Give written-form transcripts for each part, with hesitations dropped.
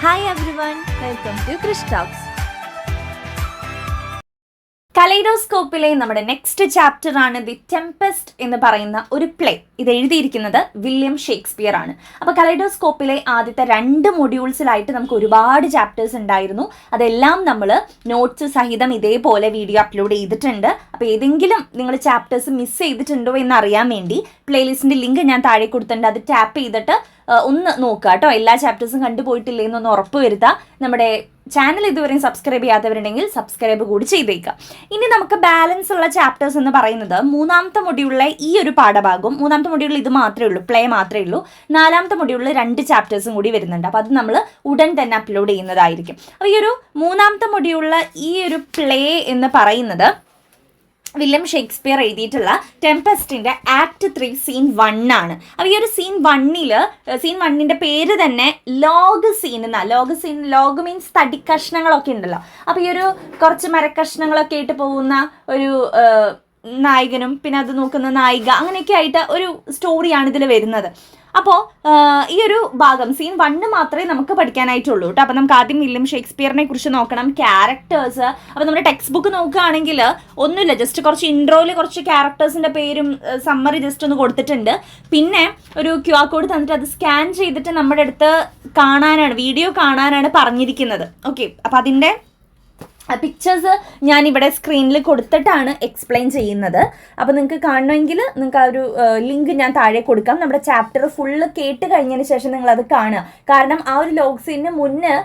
Hi everyone, welcome to Krish talks. കലൈഡോസ്കോപ്പിലെ നമ്മുടെ next chapter ആണ് ദി ടെംപെസ്റ്റ് എന്ന് പറയുന്ന ഒരു പ്ലേ. ഇത് എഴുതിയിരിക്കുന്നത് വില്യം ഷേക്സ്പിയർ ആണ്. അപ്പോൾ കലൈഡോസ്കോപ്പിലെ ആദ്യത്തെ 2 മൊഡ്യൂൾസിലായിട്ട് നമുക്ക് ഒരുപാട് ചാപ്റ്റേഴ്സ് ഉണ്ടായിരുന്നു. അതെല്ലാം നമ്മൾ നോട്ട്സ് സഹിതം ഇതേപോലെ വീഡിയോ അപ്ലോഡ് ചെയ്തിട്ടുണ്ട്. അപ്പോൾ ഏതെങ്കിലും നിങ്ങൾ ചാപ്റ്റേഴ്സ് മിസ് ചെയ്തിട്ടുണ്ടോ എന്ന് അറിയാൻ വേണ്ടി പ്ലേലിസ്റ്റിൻ്റെ ലിങ്ക് ഞാൻ താഴെ കൊടുത്തിട്ടുണ്ട്. അത് ടാപ്പ് ചെയ്തിട്ട് ഒന്ന് നോക്കുക കേട്ടോ. എല്ലാ ചാപ്റ്റേഴ്സും കണ്ടുപോയിട്ടില്ലേ എന്നൊന്ന് ഉറപ്പ് വരുത്തുക. നമ്മുടെ ചാനൽ ഇതുവരെയും സബ്സ്ക്രൈബ് ചെയ്യാത്തവരുണ്ടെങ്കിൽ സബ്സ്ക്രൈബ് കൂടി ചെയ്തേക്കാം. ഇനി നമുക്ക് ബാലൻസ് ഉള്ള ചാപ്റ്റേഴ്സ് എന്ന് പറയുന്നത് 3ാമത്തെ മൊഡ്യൂളിലെ ഈ ഒരു പാഠഭാഗവും 3ാമത്തെ മൊഡ്യൂളിൽ ഇത് മാത്രമേ ഉള്ളൂ, പ്ലേ മാത്രമേ ഉള്ളൂ. 4ാമത്തെ മൊഡ്യൂളിൽ 2 ചാപ്റ്റേഴ്സും കൂടി വരുന്നുണ്ട്. അപ്പോൾ അത് നമ്മൾ ഉടൻ തന്നെ അപ്ലോഡ് ചെയ്യുന്നതായിരിക്കും. അപ്പോൾ ഈ ഒരു 3ാമത്തെ മൊഡ്യൂളിൽ ഈ ഒരു പ്ലേ എന്ന് പറയുന്നത് വില്യം ഷേക്സ്പിയർ എഴുതിയിട്ടുള്ള ടെംപെസ്റ്റിൻ്റെ ആക്ട് 3 സീൻ 1 ആണ്. അപ്പോൾ ഈ ഒരു സീൻ 1ൻ്റെ പേര് തന്നെ ലോഗ് സീൻ എന്നാണ്. ലോഗ് മീൻസ് തടിക്കഷ്ണങ്ങളൊക്കെ ഉണ്ടല്ലോ. അപ്പോൾ ഈ ഒരു കുറച്ച് മരക്കഷ്ണങ്ങളൊക്കെ ആയിട്ട് പോകുന്ന ഒരു നായകനും പിന്നെ അത് നോക്കുന്ന നായിക അങ്ങനെയൊക്കെ ആയിട്ട് ഒരു സ്റ്റോറിയാണ് ഇതിൽ വരുന്നത്. അപ്പോൾ ഈ ഒരു ഭാഗം സീൻ 1 മാത്രമേ നമുക്ക് പഠിക്കാനായിട്ടുള്ളൂ കേട്ടോ. അപ്പോൾ നമുക്ക് ആദ്യം വില്യം ഷേക്സ്പിയറിനെ കുറിച്ച് നോക്കണം. ക്യാരക്ടേഴ്സ്, അപ്പോൾ നമ്മുടെ ടെക്സ്റ്റ് ബുക്ക് നോക്കുകയാണെങ്കിൽ ഒന്നുമില്ല, ജസ്റ്റ് കുറച്ച് ഇൻട്രോയിൽ കുറച്ച് ക്യാരക്ടേഴ്സിൻ്റെ പേരും സമ്മറി ജസ്റ്റ് ഒന്ന് കൊടുത്തിട്ടുണ്ട്. പിന്നെ ഒരു QR കോഡ് തന്നിട്ട് അത് സ്കാൻ ചെയ്തിട്ട് നമ്മുടെ അടുത്ത് വീഡിയോ കാണാനാണ് പറഞ്ഞിരിക്കുന്നത്. ഓക്കെ, അപ്പോൾ അതിൻ്റെ പിക്ചേഴ്സ് ഞാനിവിടെ സ്ക്രീനിൽ കൊടുത്തിട്ടാണ് എക്സ്പ്ലെയിൻ ചെയ്യുന്നത്. അപ്പോൾ നിങ്ങൾക്ക് കാണണമെങ്കിൽ നിങ്ങൾക്ക് ആ ഒരു ലിങ്ക് ഞാൻ താഴെ കൊടുക്കാം. നമ്മുടെ ചാപ്റ്റർ ഫുള്ള് കേട്ട് കഴിഞ്ഞതിന് ശേഷം നിങ്ങളത് കാണുക. കാരണം ആ ഒരു ലോഗ് സീനിന് മുന്നേ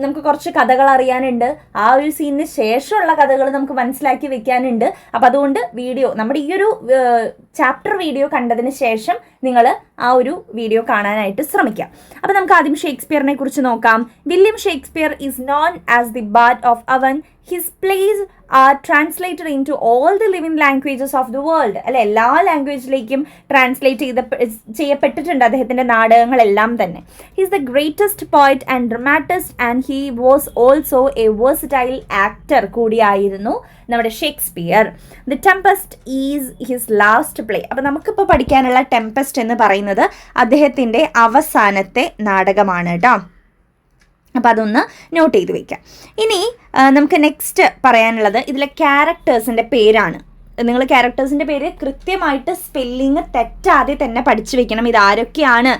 നമുക്ക് കുറച്ച് കഥകൾ അറിയാനുണ്ട്. ആ ഒരു സീനിന് ശേഷമുള്ള കഥകൾ നമുക്ക് മനസ്സിലാക്കി വെക്കാനുണ്ട്. അപ്പം അതുകൊണ്ട് നമ്മുടെ ഈ ഒരു ചാപ്റ്റർ വീഡിയോ കണ്ടതിന് ശേഷം നിങ്ങൾ ആ ഒരു വീഡിയോ കാണാനായിട്ട് ശ്രമിക്കാം. അപ്പോൾ നമുക്ക് ആദ്യം ഷേക്സ്പിയറിനെ കുറിച്ച് നോക്കാം. William Shakespeare is known as the bard of Avon. His plays are translated into all the living languages of the world. അല്ലെ, എല്ലാ ലാംഗ്വേജിലേക്കും ട്രാൻസ്ലേറ്റ് ചെയ്യപ്പെട്ടിട്ടുണ്ട് അദ്ദേഹത്തിൻ്റെ നാടകങ്ങളെല്ലാം തന്നെ. His the greatest poet and dramatist and he was also a versatile actor കൂടിയായിരുന്നു നമ്മുടെ Shakespeare. The tempest is his last play. അപ്പോൾ നമുക്കിപ്പോൾ പഠിക്കാനുള്ള ടെംപെസ്റ്റ് എന്ന് പറയുന്നത് അദ്ദേഹത്തിൻ്റെ അവസാനത്തെ നാടകമാണ് കേട്ടോ. അപ്പോൾ അതൊന്ന് നോട്ട് ചെയ്ത് വയ്ക്കാം. ഇനി നമുക്ക് നെക്സ്റ്റ് പറയാനുള്ളത് ഇതിലെ ക്യാരക്ടേഴ്സിൻ്റെ പേരാണ്. നിങ്ങൾ ക്യാരക്ടേഴ്സിൻ്റെ പേര് കൃത്യമായിട്ട് സ്പെല്ലിങ് തെറ്റാതെ തന്നെ പഠിച്ചു വെക്കണം. ഇതാരൊക്കെയാണ്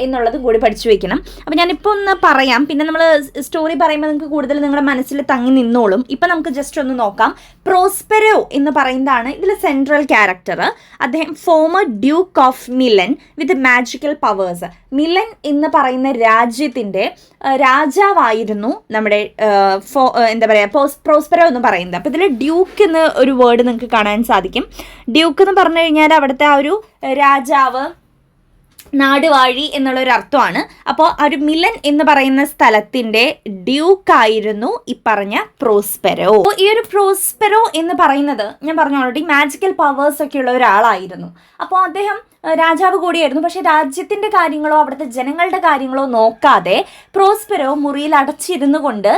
എന്നുള്ളതും കൂടി പഠിച്ചു വെക്കണം. അപ്പോൾ ഞാനിപ്പോൾ ഒന്ന് പറയാം, പിന്നെ നമ്മൾ സ്റ്റോറി പറയുമ്പോൾ നിങ്ങൾക്ക് കൂടുതൽ നിങ്ങളുടെ മനസ്സിൽ തങ്ങി നിന്നോളും. ഇപ്പം നമുക്ക് ജസ്റ്റ് ഒന്ന് നോക്കാം. പ്രോസ്പെരോ എന്ന് പറയുന്നതാണ് ഇതിൽ സെൻട്രൽ ക്യാരക്ടർ. അദ്ദേഹം former Duke of Milan with magical powers. Milan എന്ന് പറയുന്ന രാജ്യത്തിൻ്റെ രാജാവായിരുന്നു നമ്മുടെ പ്രോസ്പെരോ എന്ന് പറയുന്നത്. അപ്പോൾ ഇതിൽ ഡ്യൂക്ക് എന്ന ഒരു വേർഡ് നിങ്ങൾക്ക് കാണാൻ സാധിക്കും. ഡ്യൂക്ക് എന്ന് പറഞ്ഞു കഴിഞ്ഞാൽ അവിടുത്തെ ആ ഒരു രാജാവ്, നാടുവാഴി എന്നുള്ളൊരു അർത്ഥമാണ്. അപ്പോൾ ആ ഒരു മിലൻ എന്ന് പറയുന്ന സ്ഥലത്തിൻ്റെ ഡ്യൂക്കായിരുന്നു ഈ പറഞ്ഞ പ്രോസ്പെരോ. ഈ ഒരു പ്രോസ്പെരോ എന്ന് പറയുന്നത് ഞാൻ പറഞ്ഞു ഓൾറെഡി മാജിക്കൽ പവേഴ്സ് ഒക്കെ ഉള്ള ഒരാളായിരുന്നു. അപ്പോൾ അദ്ദേഹം രാജാവ് കൂടിയായിരുന്നു. പക്ഷേ രാജ്യത്തിൻ്റെ കാര്യങ്ങളോ അവിടുത്തെ ജനങ്ങളുടെ കാര്യങ്ങളോ നോക്കാതെ പ്രോസ്പെരോ മുറിയിൽ അടച്ചിരുന്നു കൊണ്ട്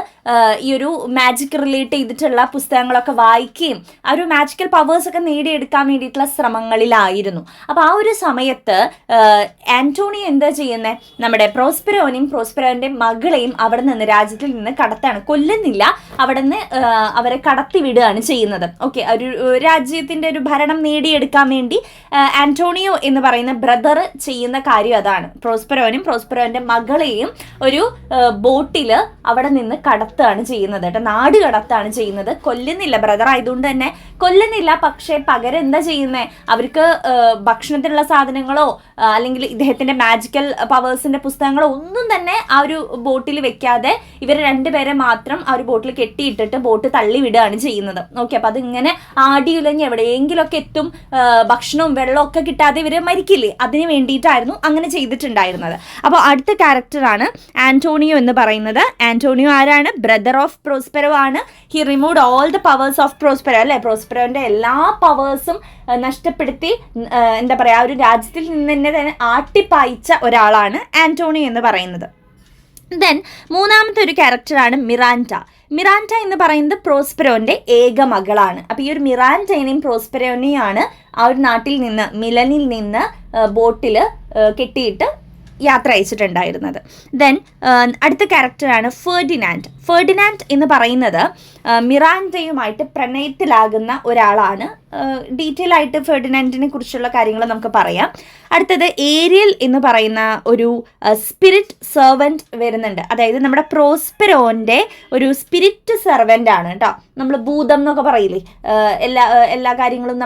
ഈ ഒരു മാജിക് റിലേറ്റ് ചെയ്തിട്ടുള്ള പുസ്തകങ്ങളൊക്കെ വായിക്കുകയും ആ ഒരു മാജിക്കൽ പവേഴ്സൊക്കെ നേടിയെടുക്കാൻ വേണ്ടിയിട്ടുള്ള ശ്രമങ്ങളിലായിരുന്നു. അപ്പോൾ ആ ഒരു സമയത്ത് ആന്റോണിയോ എന്താ ചെയ്യുന്നത്, നമ്മുടെ പ്രോസ്പെരോനെയും പ്രോസ്പെരോൻ്റെ മകളെയും അവിടെ നിന്ന് രാജ്യത്തിൽ നിന്ന് കൊല്ലുന്നില്ല, അവിടെ നിന്ന് അവരെ കടത്തിവിടുകയാണ് ചെയ്യുന്നത്. ഓക്കെ, ഒരു രാജ്യത്തിൻ്റെ ഒരു ഭരണം നേടിയെടുക്കാൻ വേണ്ടി ആന്റോണിയോ എന്ന് പറയുന്ന ബ്രദർ ചെയ്യുന്ന കാര്യം അതാണ്. പ്രോസ്പെരോൻ്റെ മകളെയും ഒരു ബോട്ടിൽ അവിടെ നിന്ന് കടത്തുകയാണ് ചെയ്യുന്നത് കേട്ടോ. നാട് കടത്താണ് ചെയ്യുന്നത്. കൊല്ലുന്നില്ല, ബ്രദർ ആയതുകൊണ്ട് തന്നെ കൊല്ലുന്നില്ല. പക്ഷേ പകരം എന്താ ചെയ്യുന്നത്, അവർക്ക് ഭക്ഷണത്തിനുള്ള സാധനങ്ങളോ അല്ലെങ്കിൽ ഇദ്ദേഹത്തിൻ്റെ മാജിക്കൽ പവേഴ്സിൻ്റെ പുസ്തകങ്ങളോ ഒന്നും തന്നെ ആ ഒരു ബോട്ടിൽ വെക്കാതെ ഇവർ 2 പേരെ മാത്രം ആ ഒരു ബോട്ടിൽ കെട്ടിയിട്ടിട്ട് ബോട്ട് തള്ളിവിടുകയാണ് ചെയ്യുന്നത്. ഓക്കെ, അപ്പോൾ അതിങ്ങനെ ആടിയുലഞ്ഞ് എവിടെയെങ്കിലുമൊക്കെ എത്തും. ഭക്ഷണവും വെള്ളവും ഒക്കെ കിട്ടാതെ ഇവർ മരിക്കില്ലേ, അതിന് വേണ്ടിയിട്ടായിരുന്നു അങ്ങനെ ചെയ്തിട്ടുണ്ടായിരുന്നത്. അപ്പോൾ അടുത്ത ക്യാരക്ടറാണ് ആന്റോണിയോ എന്ന് പറയുന്നത്. ആന്റോണിയോ ആരാണ്? ബ്രദർ ഓഫ് പ്രോസ്പെരോ ആണ്. He removed all the powers of Prospero. അല്ലേ, പ്രോസ്പെരോൻ്റെ എല്ലാ പവേഴ്സും നഷ്ടപ്പെടുത്തി എന്താ പറയുക, ആ ഒരു രാജ്യത്തിൽ നിന്ന് തന്നെ ആട്ടിപ്പായിച്ച ഒരാളാണ് ആന്റോണിയോ എന്ന് പറയുന്നത്. ദെൻ 3ാമത്തെ ഒരു ക്യാരക്ടറാണ് മിറാൻഡ. മിറാൻഡ എന്ന് പറയുന്നത് പ്രോസ്പെരോൻ്റെ ഏക മകളാണ്. അപ്പോൾ ഈ ഒരു മിറാൻഡേനെയും പ്രോസ്പെരോനെയാണ് ആ ഒരു നാട്ടിൽ നിന്ന്, മിലനിൽ നിന്ന് ബോട്ടിൽ കെട്ടിയിട്ട് യാത്ര അയച്ചിട്ടുണ്ടായിരുന്നത്. ദെൻ അടുത്ത ക്യാരക്ടറാണ് ഫെർഡിനാൻഡ് എന്ന് പറയുന്നത് മിറാൻഡയുമായിട്ട് പ്രണയത്തിലാകുന്ന ഒരാളാണ്. ഡീറ്റെയിൽ ആയിട്ട് ഫെർഡിനാൻഡിനെ കുറിച്ചുള്ള കാര്യങ്ങൾ നമുക്ക് പറയാം. അടുത്തത് ഏരിയൽ എന്ന് പറയുന്ന ഒരു സ്പിരിറ്റ് സെർവൻറ്റ് വരുന്നുണ്ട്. അതായത് നമ്മുടെ പ്രോസ്പെരോൻ്റെ ഒരു സ്പിരിറ്റ് സെർവൻ്റ് ആണ് കേട്ടോ. നമ്മൾ ഭൂതം എന്നൊക്കെ പറയില്ലേ, എല്ലാ കാര്യങ്ങളും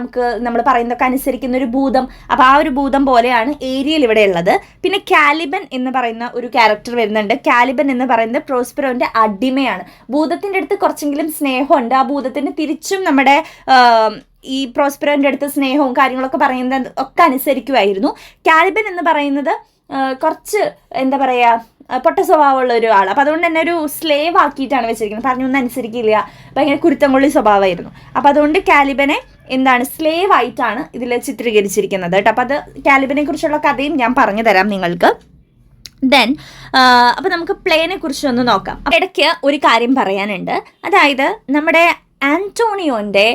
നമ്മൾ പറയുന്നതൊക്കെ അനുസരിക്കുന്ന ഒരു ഭൂതം. അപ്പോൾ ആ ഒരു ഭൂതം പോലെയാണ് ഏരിയൽ ഇവിടെ ഉള്ളത്. പിന്നെ കാലിബൻ എന്ന് പറയുന്ന ഒരു ക്യാരക്ടർ വരുന്നുണ്ട്. കാലിബൻ എന്ന് പറയുന്നത് പ്രോസ്പെരോൻ്റെ അടിമയാണ്. ഭൂതത്തിൻ്റെ അടുത്ത് കുറച്ചെങ്കിലും സ്നേഹമുണ്ട്. ആ ഭൂതത്തിന് തിരിച്ചും നമ്മുടെ ഈ പ്രോസ്പെരോൻ്റെ അടുത്ത് സ്നേഹവും കാര്യങ്ങളൊക്കെ പറയുന്നത് ഒക്കെ അനുസരിക്കുമായിരുന്നു. കാലിബൻ എന്ന് പറയുന്നത് കുറച്ച് എന്താ പറയുക, പൊട്ട സ്വഭാവമുള്ള ഒരു ആൾ. അപ്പോൾ അതുകൊണ്ട് തന്നെ ഒരു സ്ലേവ് ആക്കിയിട്ടാണ് വെച്ചിരിക്കുന്നത്. പറഞ്ഞൊന്നും അനുസരിക്കില്ല, ഭയങ്കര കുരുത്തംകൊള്ളി സ്വഭാവമായിരുന്നു. അപ്പോൾ അതുകൊണ്ട് കാലിബനെ സ്ലേവ് ആയിട്ടാണ് ഇതിൽ ചിത്രീകരിച്ചിരിക്കുന്നത് കേട്ടോ. അപ്പോൾ അത് കാലിബനെ കുറിച്ചുള്ള കഥയും ഞാൻ പറഞ്ഞു തരാം നിങ്ങൾക്ക്. ദെൻ അപ്പോൾ നമുക്ക് പ്ലേനെ കുറിച്ചൊന്ന് നോക്കാം. ഇടയ്ക്ക് ഒരു കാര്യം പറയാനുണ്ട്. അതായത് നമ്മുടെ ആൻറ്റോണിയോൻ്റെ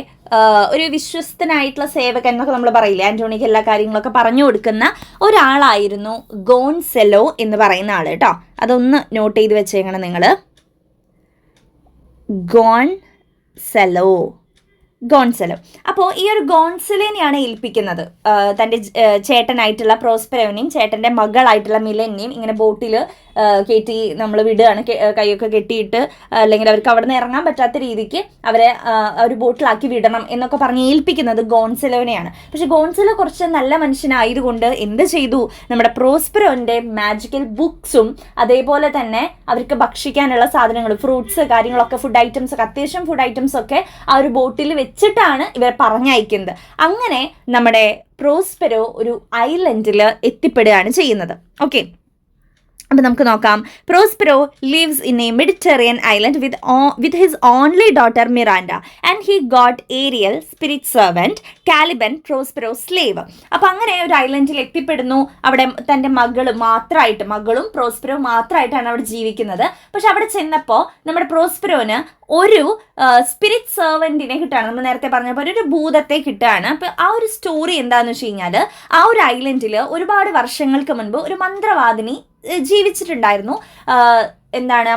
ഒരു വിശ്വസ്തനായിട്ടുള്ള സേവകൻ എന്നൊക്കെ നമ്മൾ പറയില്ലേ, ആൻറ്റോണിക്ക് എല്ലാ കാര്യങ്ങളൊക്കെ പറഞ്ഞു കൊടുക്കുന്ന ഒരാളായിരുന്നു ഗോൺസെലോ എന്ന് പറയുന്ന ആൾ കേട്ടോ. അതൊന്ന് നോട്ട് ചെയ്ത് വെച്ചേക്കണം നിങ്ങൾ. ഗോൺസെലോ. അപ്പോൾ ഈ ഒരു ഗോൺസെലോനെയാണ് ഏൽപ്പിക്കുന്നത് തൻ്റെ ചേട്ടനായിട്ടുള്ള പ്രോസ്പെരോനെയും ചേട്ടൻ്റെ മകളായിട്ടുള്ള മിലനെയും ഇങ്ങനെ ബോട്ടിൽ കയറ്റി നമ്മൾ വിടുകയാണ്. കൈയൊക്കെ കെട്ടിയിട്ട്, അല്ലെങ്കിൽ അവർക്ക് അവിടെ നിന്ന് ഇറങ്ങാൻ പറ്റാത്ത രീതിക്ക് അവരെ ഒരു ബോട്ടിലാക്കി വിടണം എന്നൊക്കെ പറഞ്ഞ് ഏൽപ്പിക്കുന്നത് ഗോൺസെലോനെയാണ്. പക്ഷെ ഗോൺസെലോ കുറച്ച് നല്ല മനുഷ്യനായതുകൊണ്ട് എന്ത് ചെയ്തു, നമ്മുടെ പ്രോസ്പെരോൻ്റെ മാജിക്കൽ ബുക്സും അതേപോലെ തന്നെ അവർക്ക് ഭക്ഷിക്കാനുള്ള സാധനങ്ങൾ, ഫ്രൂട്ട്സ് കാര്യങ്ങളൊക്കെ, ഫുഡ് ഐറ്റംസ് ഒക്കെ, അത്യാവശ്യം ഫുഡ് ഐറ്റംസ് ഒക്കെ ആ ഒരു ബോട്ടിൽ വെച്ചിട്ടാണ് ഇവരെ പറഞ്ഞയക്കുന്നത്. അങ്ങനെ നമ്മുടെ പ്രോസ്പെരോ ഒരു ഐലൻഡിൽ എത്തിപ്പെടുകയാണ് ചെയ്യുന്നത്. ഓക്കെ, അപ്പോൾ നമുക്ക് നോക്കാം. Prospero lives in a Mediterranean island with his only daughter Miranda and he got Ariel spirit servant, Caliban Prospero slave. അപ്പോൾ അങ്ങനെ ഒരു ഐലൻഡിൽ എത്തിപ്പെടുന്നു. അവിടെ തൻ്റെ മകളും പ്രോസ്പെരോ മാത്രമായിട്ടാണ് അവിടെ ജീവിക്കുന്നത്. പക്ഷെ അവിടെ ചെന്നപ്പോൾ നമ്മുടെ പ്രോസ്പെരോന് ഒരു സ്പിരിറ്റ് സെർവൻറ്റിനെ കിട്ടുകയാണ്. നമ്മൾ നേരത്തെ പറഞ്ഞ പോലെ ഒരു ഭൂതത്തെ കിട്ടുകയാണ്. അപ്പോൾ ആ ഒരു സ്റ്റോറി എന്താണെന്ന് വെച്ച് കഴിഞ്ഞാൽ, ആ ഒരു ഐലൻഡിൽ ഒരുപാട് വർഷങ്ങൾക്ക് മുൻപ് ഒരു മന്ത്രവാദിനി ജീവിച്ചിട്ടുണ്ടായിരുന്നു.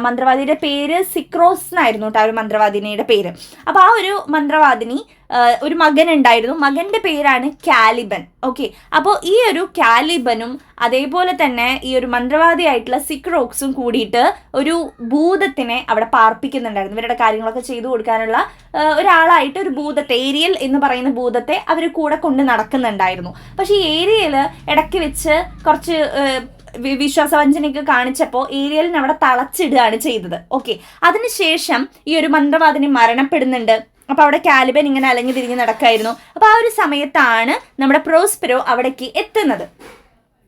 മന്ത്രവാദിയുടെ പേര് സിക്രോസ് എന്നായിരുന്നു കേട്ടോ, ആ ഒരു മന്ത്രവാദിനിയുടെ പേര്. അപ്പോൾ ആ ഒരു മന്ത്രവാദിനി ഒരു മകൻ ഉണ്ടായിരുന്നു. മകൻ്റെ പേരാണ് കാലിബൻ. ഓക്കെ, അപ്പോൾ ഈ ഒരു കാലിബനും അതേപോലെ തന്നെ ഈ ഒരു മന്ത്രവാദിയായിട്ടുള്ള സിക്രോക്സും കൂടിയിട്ട് ഒരു ഭൂതത്തിനെ അവിടെ പാർപ്പിക്കുന്നുണ്ടായിരുന്നു. ഇവരുടെ കാര്യങ്ങളൊക്കെ ചെയ്തു കൊടുക്കാനുള്ള ഒരാളായിട്ട് ഒരു ഭൂതത്തെ, ഏരിയൽ എന്ന് പറയുന്ന ഭൂതത്തെ അവർ കൂടെ കൊണ്ട് നടക്കുന്നുണ്ടായിരുന്നു. പക്ഷേ ഈ ഏരിയൽ ഇടയ്ക്ക് വെച്ച് കുറച്ച് വിശ്വാസവഞ്ചനയൊക്കെ കാണിച്ചപ്പോൾ ഏരിയലിന് അവിടെ തളച്ചിടുകയാണ് ചെയ്തത്. ഓക്കെ, അതിനുശേഷം ഈ ഒരു മന്ത്രവാദിനി മരണപ്പെടുന്നുണ്ട്. അപ്പോൾ അവിടെ കാലിബൻ ഇങ്ങനെ അലഞ്ഞു തിരിഞ്ഞ് നടക്കായിരുന്നു. അപ്പോൾ ആ ഒരു സമയത്താണ് നമ്മുടെ പ്രോസ്പെരോ അവിടേക്ക് എത്തുന്നത്.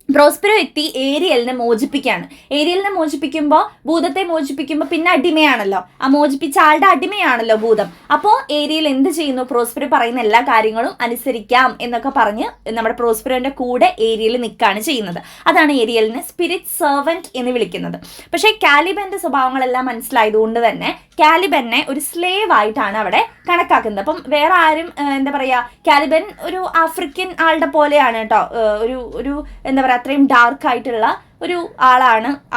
പ്രോസ്പെരോ എത്തി ഏരിയലിനെ മോചിപ്പിക്കുകയാണ്. ഏരിയലിനെ മോചിപ്പിക്കുമ്പോൾ, ഭൂതത്തെ മോചിപ്പിക്കുമ്പോൾ പിന്നെ അടിമയാണല്ലോ, ആ മോചിപ്പിച്ച ആളുടെ അടിമയാണല്ലോ ഭൂതം. അപ്പോൾ ഏരിയൽ എന്ത് ചെയ്യുന്നു, പ്രോസ്പെരോ പറയുന്ന എല്ലാ കാര്യങ്ങളും അനുസരിക്കാം എന്നൊക്കെ പറഞ്ഞ് നമ്മുടെ പ്രോസ്പെരോൻ്റെ കൂടെ ഏരിയൽ നിൽക്കുകയാണ് ചെയ്യുന്നത്. അതാണ് ഏരിയലിനെ സ്പിരിറ്റ് സെർവൻറ്റ് എന്ന് വിളിക്കുന്നത്. പക്ഷേ കാലിബൻ്റെ സ്വഭാവങ്ങളെല്ലാം മനസ്സിലായതുകൊണ്ട് തന്നെ കാലിബനെ ഒരു സ്ലേവ് ആയിട്ടാണ് അവിടെ കണക്കാക്കുന്നത്. അപ്പം വേറെ ആരും കാലിബൻ ഒരു ആഫ്രിക്കൻ ആളുടെ പോലെയാണ് കേട്ടോ. ഒരു അത്രയും ഡാർക്ക് ആയിട്ടുള്ള ഒരു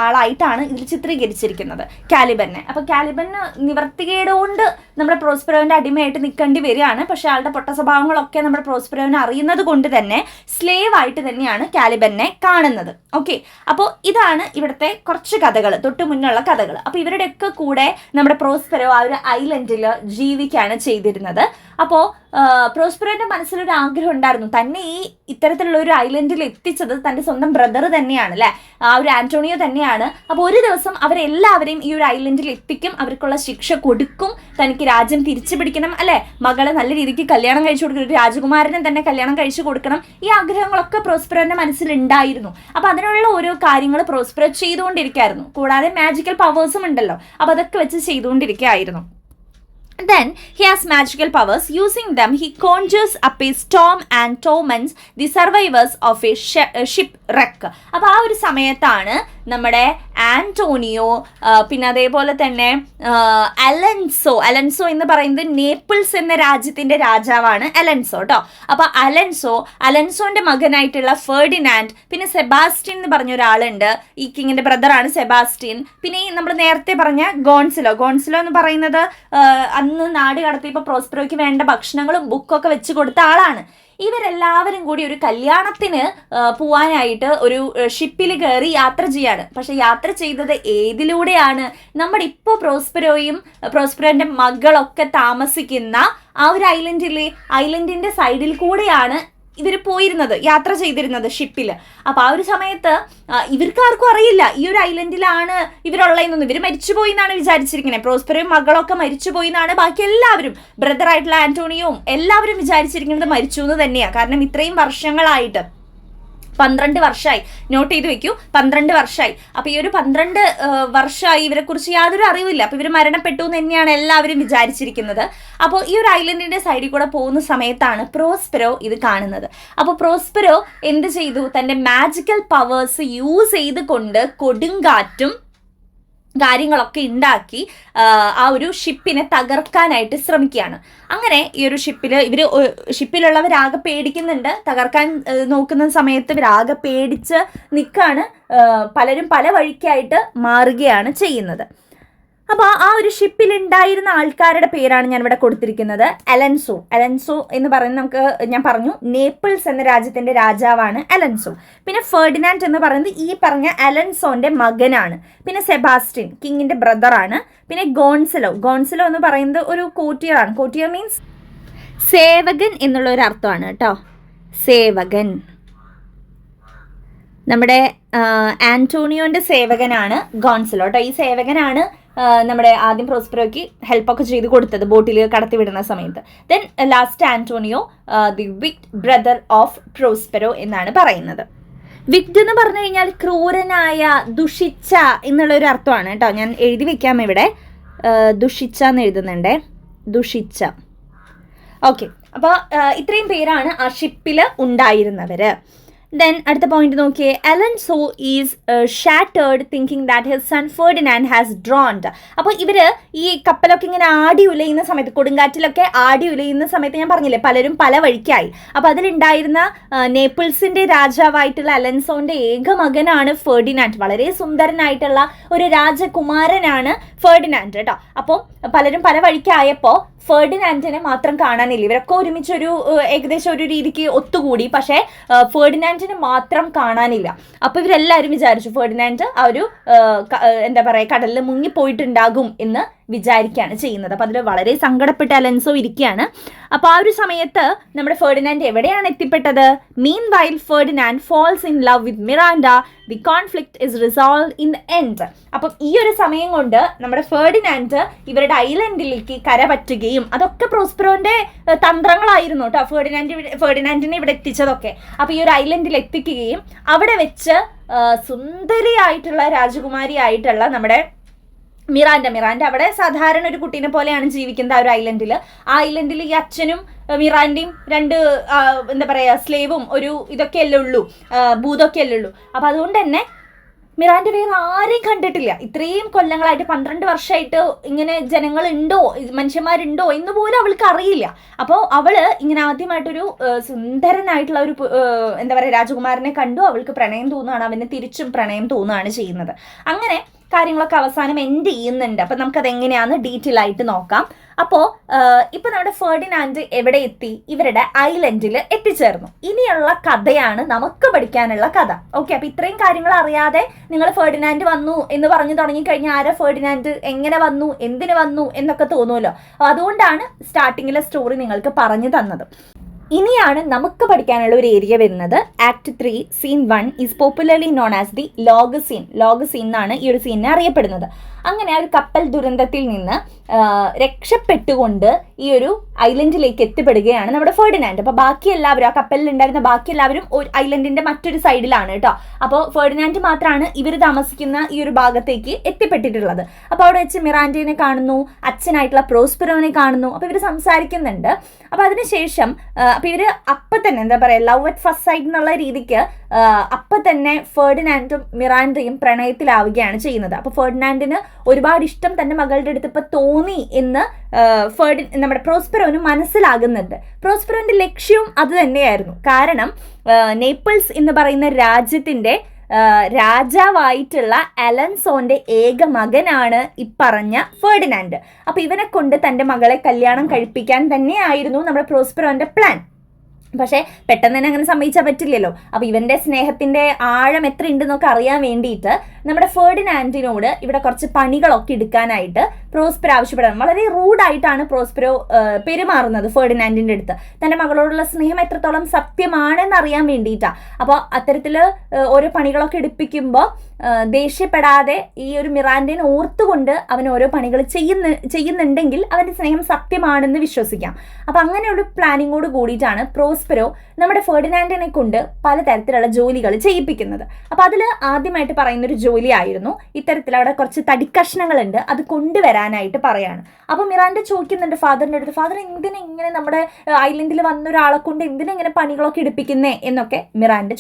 ആളായിട്ടാണ് ഇതിൽ ചിത്രീകരിച്ചിരിക്കുന്നത് കാലിബനെ. അപ്പോൾ കാലിബന് നിവർത്തികേട് കൊണ്ട് നമ്മുടെ പ്രോസ്പെരോൻ്റെ അടിമയായിട്ട് നിൽക്കേണ്ടി വരികയാണ്. പക്ഷേ ആളുടെ പൊട്ട സ്വഭാവങ്ങളൊക്കെ നമ്മുടെ പ്രോസ്പെരോനെ അറിയുന്നത് കൊണ്ട് തന്നെ സ്ലേവ് ആയിട്ട് തന്നെയാണ് കാലിബനെ കാണുന്നത്. ഓക്കെ, അപ്പോൾ ഇതാണ് ഇവിടുത്തെ കുറച്ച് കഥകൾ, തൊട്ട് മുന്നുള്ള കഥകൾ. അപ്പോൾ ഇവരുടെയൊക്കെ കൂടെ നമ്മുടെ പ്രോസ്പെരോ ആ ഒരു ഐലൻഡിൽ ജീവിക്കുകയാണ് ചെയ്തിരുന്നത്. അപ്പോൾ പ്രോസ്പെരോൻ്റെ മനസ്സിലൊരു ആഗ്രഹം ഉണ്ടായിരുന്നു, തന്നെ ഈ ഇത്തരത്തിലുള്ള ഒരു ഐലൻഡിൽ എത്തിച്ചത് തൻ്റെ സ്വന്തം ബ്രദർ തന്നെയാണ് അല്ലേ, ആ ഒരു ആന്റോണിയോ തന്നെയാണ്. അപ്പോൾ ഒരു ദിവസം അവരെല്ലാവരെയും ഈ ഒരു ഐലൻഡിൽ എത്തിക്കും, അവർക്കുള്ള ശിക്ഷ കൊടുക്കും, തനിക്ക് രാജ്യം തിരിച്ചു പിടിക്കണം അല്ലേ, മകളെ നല്ല രീതിക്ക് കല്യാണം കഴിച്ചു കൊടുക്കണം, ഒരു രാജകുമാരനെ തന്നെ കല്യാണം കഴിച്ചു കൊടുക്കണം. ഈ ആഗ്രഹങ്ങളൊക്കെ പ്രോസ്പെരോൻ്റെ മനസ്സിലുണ്ടായിരുന്നു. അപ്പോൾ അതിനുള്ള ഓരോ കാര്യങ്ങൾ പ്രോസ്പെരോ ചെയ്തുകൊണ്ടിരിക്കുകയായിരുന്നു. കൂടാതെ മാജിക്കൽ പവേഴ്സും ഉണ്ടല്ലോ, അപ്പോൾ അതൊക്കെ വെച്ച് ചെയ്തുകൊണ്ടിരിക്കുകയായിരുന്നു. Then he has magical powers. Using them, he conjures up a storm and torments the survivors of a shipwreck. അപ്പോൾ ആ ഒരു സമയത്താണ് നമ്മുടെ ആന്റോണിയോ, പിന്നെ അതേപോലെ തന്നെ അലൻസോ എന്ന് പറയുന്നത് നേപ്പിൾസ് എന്ന രാജ്യത്തിന്റെ രാജാവാണ് അലൻസോ കേട്ടോ. അപ്പൊ അലൻസോന്റെ മകനായിട്ടുള്ള ഫെർഡിനാൻഡ്, പിന്നെ സെബാസ്റ്റ്യൻ എന്ന് പറഞ്ഞ ഒരാളുണ്ട്, ഈ കിങ്ങിന്റെ ബ്രദറാണ് സെബാസ്റ്റ്യൻ. പിന്നെ ഈ നമ്മൾ നേരത്തെ പറഞ്ഞ ഗോൺസിലോ എന്ന് പറയുന്നത് അന്ന് നാട് കടത്തിയപ്പോൾ പ്രോസ്പെറോയ്ക്ക് വേണ്ട ഭക്ഷണങ്ങളും ബുക്കൊക്കെ വെച്ച് കൊടുത്ത ആളാണ്. ഇവരെല്ലാവരും കൂടി ഒരു കല്യാണത്തിന് പോവാനായിട്ട് ഒരു ഷിപ്പിൽ കയറി യാത്ര ചെയ്യാണ്. പക്ഷെ യാത്ര ചെയ്തത് ഏതിലൂടെയാണ്? നമ്മുടെ ഇപ്പോൾ പ്രോസ്പെറോന്റെ മകളൊക്കെ താമസിക്കുന്ന ആ ഒരു ഐലൻഡിന്റെ സൈഡിൽ കൂടെയാണ് ഇവർ യാത്ര ചെയ്തിരുന്നത് ഷിപ്പിൽ. അപ്പൊ ആ ഒരു സമയത്ത് ഇവർക്ക് ആർക്കും അറിയില്ല ഈ ഒരു ഐലൻഡിലാണ് ഇവരുള്ളതെന്നൊന്നും. ഇവർ മരിച്ചുപോയി എന്നാണ് വിചാരിച്ചിരിക്കുന്നത്. പ്രോസ്പെറോയും മകളൊക്കെ മരിച്ചുപോയി എന്നാണ് ബാക്കി എല്ലാവരും, ബ്രദറായിട്ടുള്ള ആന്റോണിയോയും എല്ലാവരും വിചാരിച്ചിരിക്കുന്നത് മരിച്ചു എന്ന് തന്നെയാണ്. കാരണം ഇത്രയും വർഷങ്ങളായിട്ട് 12 വർഷമായി, നോട്ട് ചെയ്ത് വെക്കൂ, 12 വർഷമായി. അപ്പൊ ഈ ഒരു 12 വർഷമായി ഇവരെ കുറിച്ച് യാതൊരു അറിവില്ല. അപ്പൊ ഇവർ മരണപ്പെട്ടു എന്ന് തന്നെയാണ് എല്ലാവരും വിചാരിച്ചിരിക്കുന്നത്. അപ്പോൾ ഈ ഒരു ഐലൻഡിന്റെ സൈഡിൽ കൂടെ പോകുന്ന സമയത്താണ് പ്രോസ്പെറോ ഇത് കാണുന്നത്. അപ്പോൾ പ്രോസ്പെറോ എന്ത് ചെയ്തു? തന്റെ മാജിക്കൽ പവേഴ്സ് യൂസ് ചെയ്തുകൊണ്ട് കൊടുങ്കാറ്റും കാര്യങ്ങളൊക്കെ ഉണ്ടാക്കി ആ ഒരു ഷിപ്പിനെ തകർക്കാനായിട്ട് ശ്രമിക്കുകയാണ്. അങ്ങനെ ഈ ഒരു ഷിപ്പിലുള്ളവരാകെ പേടിക്കുന്നുണ്ട്. തകർക്കാൻ നോക്കുന്ന സമയത്ത് ഇവരാകെ പേടിച്ച് നിൽക്കാണ്. പലരും പല വഴിക്കായിട്ട് മാറുകയാണ് ചെയ്യുന്നത്. അപ്പോൾ ആ ഒരു ഷിപ്പിൽ ഉണ്ടായിരുന്ന ആൾക്കാരുടെ പേരാണ് ഞാൻ ഇവിടെ കൊടുത്തിരിക്കുന്നത്. അലൻസോ എന്ന് പറയുന്നത് ഞാൻ പറഞ്ഞു നേപ്പിൾസ് എന്ന രാജ്യത്തിന്റെ രാജാവാണ് അലൻസോ. പിന്നെ ഫെർഡിനാൻഡ് എന്ന് പറയുന്നത് ഈ പറഞ്ഞ അലൻസോന്റെ മകനാണ്. പിന്നെ സെബാസ്റ്റ്യൻ കിങ്ങിന്റെ ബ്രദറാണ്. പിന്നെ ഗോൺസലോ എന്ന് പറയുന്നത് ഒരു കോട്ടിയറാണ്. കോട്ടിയർ മീൻസ് സേവകൻ എന്നുള്ള ഒരു അർത്ഥമാണ് കേട്ടോ. സേവകൻ, നമ്മുടെ ആന്റോണിയോന്റെ സേവകനാണ് ഗോൺസലോ കേട്ടോ. ഈ സേവകനാണ് നമ്മുടെ ആദ്യം പ്രോസ്പെറോയ്ക്ക് ഹെൽപ്പൊക്കെ ചെയ്ത് കൊടുത്തത് ബോട്ടിൽ കടത്തിവിടുന്ന സമയത്ത്. Then last Antonio the wicked brother of Prospero എന്നാണ് പറയുന്നത്. വിക്ഡ് എന്ന് പറഞ്ഞു കഴിഞ്ഞാൽ ക്രൂരനായ, ദുഷിച്ച എന്നുള്ളൊരു അർത്ഥമാണ് കേട്ടോ. ഞാൻ എഴുതി വെക്കാം ഇവിടെ, ദുഷിച്ച എന്ന് എഴുതുന്നുണ്ടേ, ദുഷിച്ച. ഓക്കെ, അപ്പോൾ ഇത്രയും പേരാണ് ആ ഷിപ്പിൽ ഉണ്ടായിരുന്നവര്. ദെൻ അടുത്ത പോയിന്റ് നോക്കിയേ. Alonso is shattered thinking that his son Ferdinand has drowned. അപ്പോൾ ഇവര് ഈ കപ്പലൊക്കെ ഇങ്ങനെ ആടി ഉലയുന്ന സമയത്ത്, കൊടുങ്കാറ്റിലൊക്കെ ആടി ഉലയുന്ന സമയത്ത് ഞാൻ പറഞ്ഞില്ലേ പലരും പല വഴിക്കായി. അപ്പോൾ അതിലുണ്ടായിരുന്ന നേപ്പിൾസിന്റെ രാജാവായിട്ടുള്ള അലൻസോന്റെ ഏക മകനാണ് ഫെർഡിനാൻഡ്. വളരെ സുന്ദരനായിട്ടുള്ള ഒരു രാജകുമാരനാണ് ഫെർഡിനാൻഡ് കേട്ടോ. അപ്പോൾ പലരും പല വഴിക്കായപ്പോൾ ഫെർഡിനാൻഡിനെ മാത്രം കാണാനില്ല. ഇവരൊക്കെ ഒരുമിച്ചൊരു ഏകദേശം ഒരു രീതിക്ക് ഒത്തുകൂടി, പക്ഷേ ഫെർഡിനാൻഡിനെ മാത്രം കാണാനില്ല. അപ്പോൾ ഇവരെല്ലാവരും വിചാരിച്ചു ഫെർഡിനാൻഡ് ആ ഒരു എന്താ പറയുക കടലിൽ മുങ്ങിപ്പോയിട്ടുണ്ടാകും എന്ന് വിചാരിക്കുകയാണ് ചെയ്യുന്നത്. അപ്പോൾ അതിൽ വളരെ സങ്കടപ്പെട്ട് അലൻസോ ഇരിക്കുകയാണ്. അപ്പോൾ ആ ഒരു സമയത്ത് നമ്മുടെ ഫെർഡിനാൻഡ് എവിടെയാണ് എത്തിപ്പെട്ടത്? Meanwhile Ferdinand falls in love with Miranda. The conflict is resolve in the end. അപ്പം ഈ ഒരു സമയം കൊണ്ട് നമ്മുടെ ഫെർഡിനാൻഡ് ഇവരുടെ ഐലൻഡിലേക്ക് കരപറ്റുകയും, അതൊക്കെ പ്രോസ്പെറോന്റെ തന്ത്രങ്ങളായിരുന്നു കേട്ടോ. ഫെർഡിനാൻഡിനെ ഇവിടെ എത്തിച്ചതൊക്കെ. അപ്പോൾ ഈ ഒരു ഐലൻഡിൽ എത്തിക്കുകയും അവിടെ വെച്ച് സുന്ദരിയായിട്ടുള്ള രാജകുമാരിയായിട്ടുള്ള നമ്മുടെ മിറാൻഡ അവിടെ സാധാരണ ഒരു കുട്ടീനെ പോലെയാണ് ജീവിക്കുന്നത് ആ ഒരു ഐലൻഡിൽ. ആ ഐലൻഡിൽ ഈ അച്ഛനും മിറാൻഡയും രണ്ട് എന്താ പറയുക സ്ലേവും ഒരു ഇതൊക്കെയല്ലേ ഉള്ളൂ, ഭൂതമൊക്കെയല്ലേ ഉള്ളൂ. അപ്പം അതുകൊണ്ട് തന്നെ മിറാൻഡ വേറെ ആരെയും കണ്ടിട്ടില്ല. ഇത്രയും കൊല്ലങ്ങളായിട്ട് 12 വർഷമായിട്ട് ഇങ്ങനെ ജനങ്ങളുണ്ടോ, മനുഷ്യന്മാരുണ്ടോ എന്ന് പോലും അവൾക്ക് അറിയില്ല. അപ്പോൾ അവള് ഇങ്ങനെ ആദ്യമായിട്ടൊരു സുന്ദരനായിട്ടുള്ള ഒരു എന്താ പറയുക രാജകുമാരനെ കണ്ടു. അവൾക്ക് പ്രണയം തോന്നുകയാണ്, അവന് തിരിച്ചും പ്രണയം തോന്നുകയാണ് ചെയ്യുന്നത്. അങ്ങനെ കാര്യങ്ങളൊക്കെ അവസാനം എൻഡ് ചെയ്യുന്നുണ്ട്. അപ്പം നമുക്കത് എങ്ങനെയാണെന്ന് ഡീറ്റെയിൽ ആയിട്ട് നോക്കാം. അപ്പോൾ ഇപ്പം നമ്മുടെ ഫെർഡിനാൻഡ് എവിടെ എത്തി? ഇവരുടെ ഐലൻഡിൽ എത്തിച്ചേർന്നു. ഇനിയുള്ള കഥയാണ് നമുക്ക് പഠിക്കാനുള്ള കഥ. ഓക്കെ, അപ്പം ഇത്രയും കാര്യങ്ങൾ അറിയാതെ നിങ്ങൾ ഫെർഡിനാൻഡ് വന്നു എന്ന് പറഞ്ഞു തുടങ്ങിക്കഴിഞ്ഞാൽ ആരാ ഫെർഡിനാൻഡ്, എങ്ങനെ വന്നു, എന്തിനു വന്നു എന്നൊക്കെ തോന്നുമല്ലോ. അതുകൊണ്ടാണ് സ്റ്റാർട്ടിങ്ങിലെ സ്റ്റോറി നിങ്ങൾക്ക് പറഞ്ഞു തന്നത്. ഇനിയാണ് നമുക്ക് പഠിക്കാനുള്ള ഒരു ഏരിയ വരുന്നത്. Act 3 scene 1 is popularly known as the log scene. Log scene എന്നാണ് ഈ ഒരു സീനിനെ അറിയപ്പെടുന്നത്. അങ്ങനെ ആ ഒരു കപ്പൽ ദുരന്തത്തിൽ നിന്ന് രക്ഷപ്പെട്ടുകൊണ്ട് ഈ ഒരു ഐലൻഡിലേക്ക് എത്തിപ്പെടുകയാണ് നമ്മുടെ ഫെർഡിനാൻഡ്. അപ്പോൾ ബാക്കി എല്ലാവരും, ആ കപ്പലിൽ ഉണ്ടായിരുന്ന ബാക്കി എല്ലാവരും ഐലൻഡിന്റെ മറ്റൊരു സൈഡിലാണ് കേട്ടോ. അപ്പോൾ ഫെർഡിനാൻഡ് മാത്രമാണ് ഇവർ താമസിക്കുന്ന ഈ ഒരു ഭാഗത്തേക്ക് എത്തിപ്പെട്ടിട്ടുള്ളത്. അപ്പോൾ അവിടെ വെച്ച് മിറാൻഡയെ കാണുന്നു, അച്ഛനായിട്ടുള്ള പ്രോസ്പെറോനെ കാണുന്നു. അപ്പോൾ ഇവർ സംസാരിക്കുന്നുണ്ട്. അപ്പോൾ അതിനുശേഷം അപ്പോൾ ഇവർ അപ്പം തന്നെ എന്താ പറയുക, ലവ് അറ്റ് ഫസ്റ്റ് സൈറ്റ് എന്നുള്ള രീതിക്ക് അപ്പം തന്നെ ഫെർഡിനാൻഡും മിറാൻഡയും പ്രണയത്തിലാവുകയാണ് ചെയ്യുന്നത്. അപ്പോൾ ഫെർഡിനാൻഡിന് ഒരുപാട് ഇഷ്ടം തൻ്റെ മകളുടെ അടുത്ത് ഇപ്പോൾ തോന്നി എന്ന് നമ്മുടെ പ്രോസ്പെറോന് മനസ്സിലാകുന്നുണ്ട്. പ്രോസ്പെറോന്റെ ലക്ഷ്യവും അത് തന്നെയായിരുന്നു. കാരണം നേപ്പിൾസ് എന്ന് പറയുന്ന രാജ്യത്തിൻ്റെ രാജാവായിട്ടുള്ള അലൻസോന്റെ ഏക മകനാണ് ഇപ്പറഞ്ഞ ഫെർഡിനാൻഡ്. അപ്പൊ ഇവനെ കൊണ്ട് തൻ്റെ മകളെ കല്യാണം കഴിപ്പിക്കാൻ തന്നെയായിരുന്നു നമ്മുടെ പ്രോസ്പെറോന്റെ പ്ലാൻ. പക്ഷേ പെട്ടെന്ന് തന്നെ അങ്ങനെ സമ്മതിച്ചാൽ പറ്റില്ലല്ലോ. അപ്പോൾ ഇവന്റെ സ്നേഹത്തിന്റെ ആഴം എത്ര ഉണ്ടെന്നൊക്കെ അറിയാൻ വേണ്ടിയിട്ട് നമ്മുടെ ഫെർഡിനാൻഡിനോട് ഇവിടെ കുറച്ച് പണികളൊക്കെ എടുക്കാനായിട്ട് പ്രോസ്പെറോ ആവശ്യപ്പെടണം. വളരെ റൂഡായിട്ടാണ് പ്രോസ്പെറോ പെരുമാറുന്നത് ഫെർഡിനാൻഡിന്റെ അടുത്ത്. തൻ്റെ മകളോടുള്ള സ്നേഹം എത്രത്തോളം സത്യമാണെന്ന് അറിയാൻ വേണ്ടിയിട്ടാണ്. അപ്പോൾ അത്തരത്തിൽ ഓരോ പണികളൊക്കെ എടുപ്പിക്കുമ്പോൾ ദേഷ്യപ്പെടാതെ ഈ ഒരു മിറാൻഡേനെ ഓർത്തുകൊണ്ട് അവൻ ഓരോ പണികൾ ചെയ്യുന്നുണ്ടെങ്കിൽ അവൻ്റെ സ്നേഹം സത്യമാണെന്ന് വിശ്വസിക്കാം. അപ്പം അങ്ങനെയുള്ള പ്ലാനിങ്ങോട് കൂടിയിട്ടാണ് പ്രോസ്പെറോ നമ്മുടെ ഫെർഡിനാൻഡിനെ കൊണ്ട് പലതരത്തിലുള്ള ജോലികൾ ചെയ്യിപ്പിക്കുന്നത്. അപ്പം അതിൽ ആദ്യമായിട്ട് പറയുന്നൊരു ജോലിയായിരുന്നു ഇത്തരത്തിൽ അവിടെ കുറച്ച് തടിക്കഷ്ണങ്ങളുണ്ട്, അത് കൊണ്ടുവരാനായിട്ട് പറയാണ്. അപ്പം മിറാൻഡ ചോദിക്കുന്നുണ്ട് ഫാദറിൻ്റെ അടുത്ത്, ഫാദർ എന്തിനാ ഇങ്ങനെ നമ്മുടെ ഐലൻഡിൽ വന്ന ഒരാളെ കൊണ്ട് എന്തിനാ ഇങ്ങനെ പണികളൊക്കെ എടുപ്പിക്കുന്നേ എന്നൊക്കെ മിറാൻഡ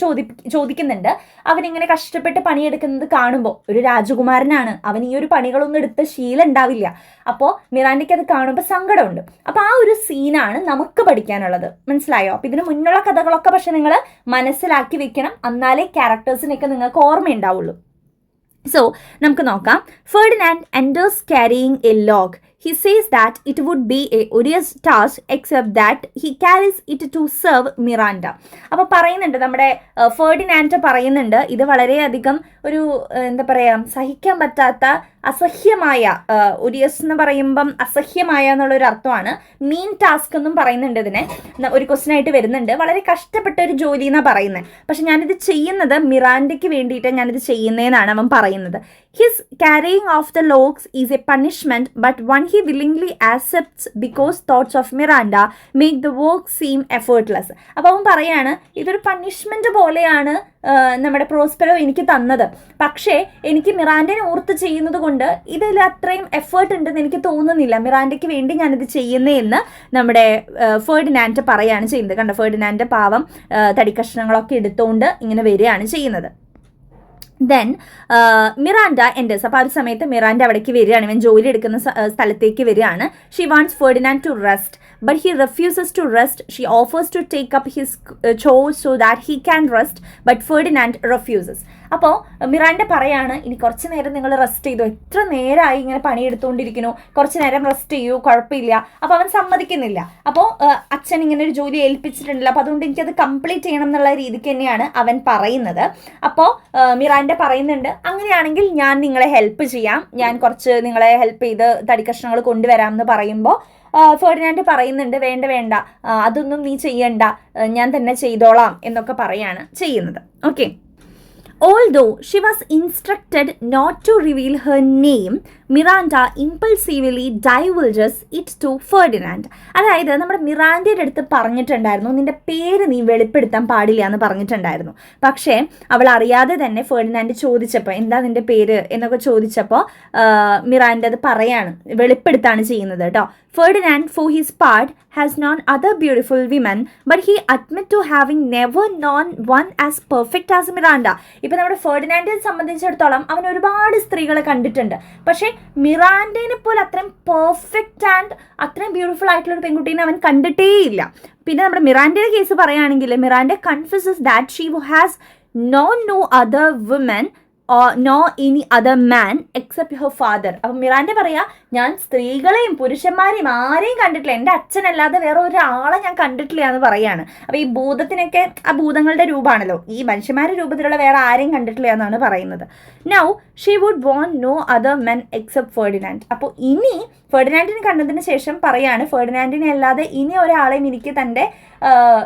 ചോദിക്കുന്നുണ്ട്. അവനിങ്ങനെ കഷ്ടപ്പെട്ട് പണിയെടുക്കുന്നത് കാണുമ്പോൾ, ഒരു രാജകുമാരനാണ്, അവൻ ഈ ഒരു പണികളൊന്നും എടുത്ത് ശീലം ഉണ്ടാവില്ല. അപ്പോൾ മിറാൻഡയ്ക്ക് അത് കാണുമ്പോൾ സങ്കടമുണ്ട്. അപ്പോൾ ആ ഒരു സീനാണ് നമുക്ക് പഠിക്കാനുള്ളത്. മനസ്സിലായോ? അപ്പോൾ ഇതിന് മുന്നുള്ള കഥകളൊക്കെ പക്ഷെ നിങ്ങൾ മനസ്സിലാക്കി വെക്കണം, എന്നാലേ ക്യാരക്ടേഴ്സിനൊക്കെ നിങ്ങൾക്ക് ഓർമ്മയുണ്ടാവുള്ളൂ. സോ നമുക്ക് നോക്കാം. Ferdinand enters carrying a log. He says that it would be a odious task except that he carries it to serve Miranda. അപ്പോൾ പറയുന്നുണ്ട് നമ്മുടെ ഫെർഡിനാൻഡ് പറയുന്നുണ്ട് ഇത് വളരെയധികം ഒരു എന്താ പറയുക സഹിക്കാൻ പറ്റാത്ത അസഹ്യമായ, ഒഡിയസ് എന്ന് പറയുമ്പം അസഹ്യമായ എന്നുള്ളൊരു അർത്ഥമാണ്. മീൻ ടാസ്ക് എന്നും പറയുന്നുണ്ട് ഇതിനെ. ഒരു ക്വസ്റ്റ്യൻ ആയിട്ട് വരുന്നുണ്ട്. വളരെ കഷ്ടപ്പെട്ട ഒരു ജോലി എന്നാണ് പറയുന്നത്. പക്ഷെ ഞാനിത് ചെയ്യുന്നത് മിറാൻഡയ്ക്ക് വേണ്ടിയിട്ട് ഞാനിത് ചെയ്യുന്നതെന്നാണ് അവൻ പറയുന്നത്. His carrying of the logs is A punishment but one he willingly accepts because thoughts of Miranda make the work seem effortless. അപ്പോൾ അവൻ പറയാണ് ഇതൊരു പണിഷ്മെന്റ് പോലെയാണ് നമ്മുടെ പ്രോസ്പെറോ എനിക്ക് തന്നത്, പക്ഷേ എനിക്ക് മിറാൻഡനെ ഓർത്ത് ചെയ്യുന്നത് കൊണ്ട് ഇതിൽ അത്രയും എഫേർട്ട് ഉണ്ടെന്ന് എനിക്ക് തോന്നുന്നില്ല, മിറാൻഡയ്ക്ക് വേണ്ടി ഞാനിത് ചെയ്യുന്നേ എന്ന് നമ്മുടെ ഫെർഡിനാൻഡ് പറയാണ് ചെയ്യുന്നത്. കണ്ട, ഫെർഡിനാൻഡ് പാവം തടിക്കഷ്ണങ്ങളൊക്കെ എടുത്തുകൊണ്ട് ഇങ്ങനെ വരികയാണ് ചെയ്യുന്നത്. Then Miranda enters. അപ്പോൾ ആ ഒരു സമയത്ത് മിറാൻഡ അവിടേക്ക് വരികയാണ്, ഇവൻ ജോലി എടുക്കുന്ന സ്ഥലത്തേക്ക് വരികയാണ്. She wants Ferdinand to rest but he refuses to rest. She offers to take up his chores so that he can rest but Ferdinand refuses. അപ്പോൾ മിറാൻഡ പറയാണ് ഇനി കുറച്ച് നേരം നിങ്ങൾ റെസ്റ്റ് ചെയ്തു, എത്ര നേരമായി ഇങ്ങനെ പണിയെടുത്തുകൊണ്ടിരിക്കുന്നു, കുറച്ച് നേരം റെസ്റ്റ് ചെയ്യൂ, കുഴപ്പമില്ല. അപ്പോൾ അവൻ സമ്മതിക്കുന്നില്ല. അപ്പോൾ അച്ഛൻ ഇങ്ങനെ ഒരു ജോലി ഏൽപ്പിച്ചിട്ടുണ്ടല്ലോ, അപ്പോൾ അതുകൊണ്ട് എനിക്കത് കംപ്ലീറ്റ് ചെയ്യണം എന്നുള്ള രീതിക്ക് തന്നെയാണ് അവൻ പറയുന്നത്. അപ്പോൾ മിറാൻഡ പറയുന്നുണ്ട് അങ്ങനെയാണെങ്കിൽ ഞാൻ നിങ്ങളെ ഹെൽപ്പ് ചെയ്യാം, ഞാൻ കുറച്ച് നിങ്ങളെ ഹെൽപ്പ് ചെയ്ത് തടിക്കഷ്ണങ്ങൾ കൊണ്ടുവരാം എന്ന് പറയുമ്പോൾ ഫെർഡിനാൻഡ് പറയുന്നുണ്ട് വേണ്ട വേണ്ട, അതൊന്നും നീ ചെയ്യണ്ട, ഞാൻ തന്നെ ചെയ്തോളാം എന്നൊക്കെ പറയാണ് ചെയ്യുന്നത്. Okay. Although she was instructed not to reveal her name, Miranda impulsively divulges it to Ferdinand. അതായത് നമ്മുടെ മിറാൻഡയുടെ അടുത്ത് പറഞ്ഞിട്ടുണ്ടായിരുന്നു നിന്റെ പേര് നീ വെളിപ്പെടുത്താൻ പാടില്ല എന്ന് പറഞ്ഞിട്ടുണ്ടായിരുന്നു. പക്ഷേ അവൾ അറിയാതെ തന്നെ ഫെർഡിനാൻഡ് ചോദിച്ചപ്പോൾ എന്താ നിന്റെ പേര് എന്നൊക്കെ ചോദിച്ചപ്പോൾ മിറാൻഡ അത് പറയാണ്, വെളിപ്പെടുത്താണ് ചെയ്യുന്നത് കേട്ടോ. Ferdinand for his part has known other beautiful women but he admit to having never known one as perfect as Miranda. ഇപ്പം നമ്മുടെ ഫെർഡിനാൻഡിനെ സംബന്ധിച്ചിടത്തോളം അവൻ ഒരുപാട് സ്ത്രീകളെ കണ്ടിട്ടുണ്ട്, പക്ഷേ മിറാൻഡേനെ പോലെ അത്രയും പെർഫെക്റ്റ് ആൻഡ് അത്രയും ബ്യൂട്ടിഫുൾ ആയിട്ടുള്ള ഒരു പെൺകുട്ടീനെ അവൻ കണ്ടിട്ടേയില്ല. പിന്നെ നമ്മുടെ മിറാൻഡയുടെ കേസ് പറയുകയാണെങ്കിൽ Miranda confuses that she has no other women or no any other man except her father. അപ്പം മിറാൻഡ പറയാ ഞാൻ സ്ത്രീകളെയും പുരുഷന്മാരെയും ആരെയും കണ്ടിട്ടില്ല, എൻ്റെ അച്ഛനല്ലാതെ വേറെ ഒരാളെ ഞാൻ കണ്ടിട്ടില്ല എന്ന് പറയാണ്. അപ്പോൾ ഈ ഭൂതത്തിനൊക്കെ ആ ഭൂതങ്ങളുടെ രൂപമാണല്ലോ, ഈ മനുഷ്യന്മാരുടെ രൂപത്തിലുള്ള വേറെ ആരെയും കണ്ടിട്ടില്ല എന്നാണ് പറയുന്നത്. Now she would want no other men except Ferdinand. അപ്പോൾ ഇനി ഫെർഡിനാൻഡിനെ കണ്ടതിന് ശേഷം പറയാണ് ഫെർഡിനാൻഡിനെ അല്ലാതെ ഇനി ഒരാളെയും എനിക്ക് തൻ്റെ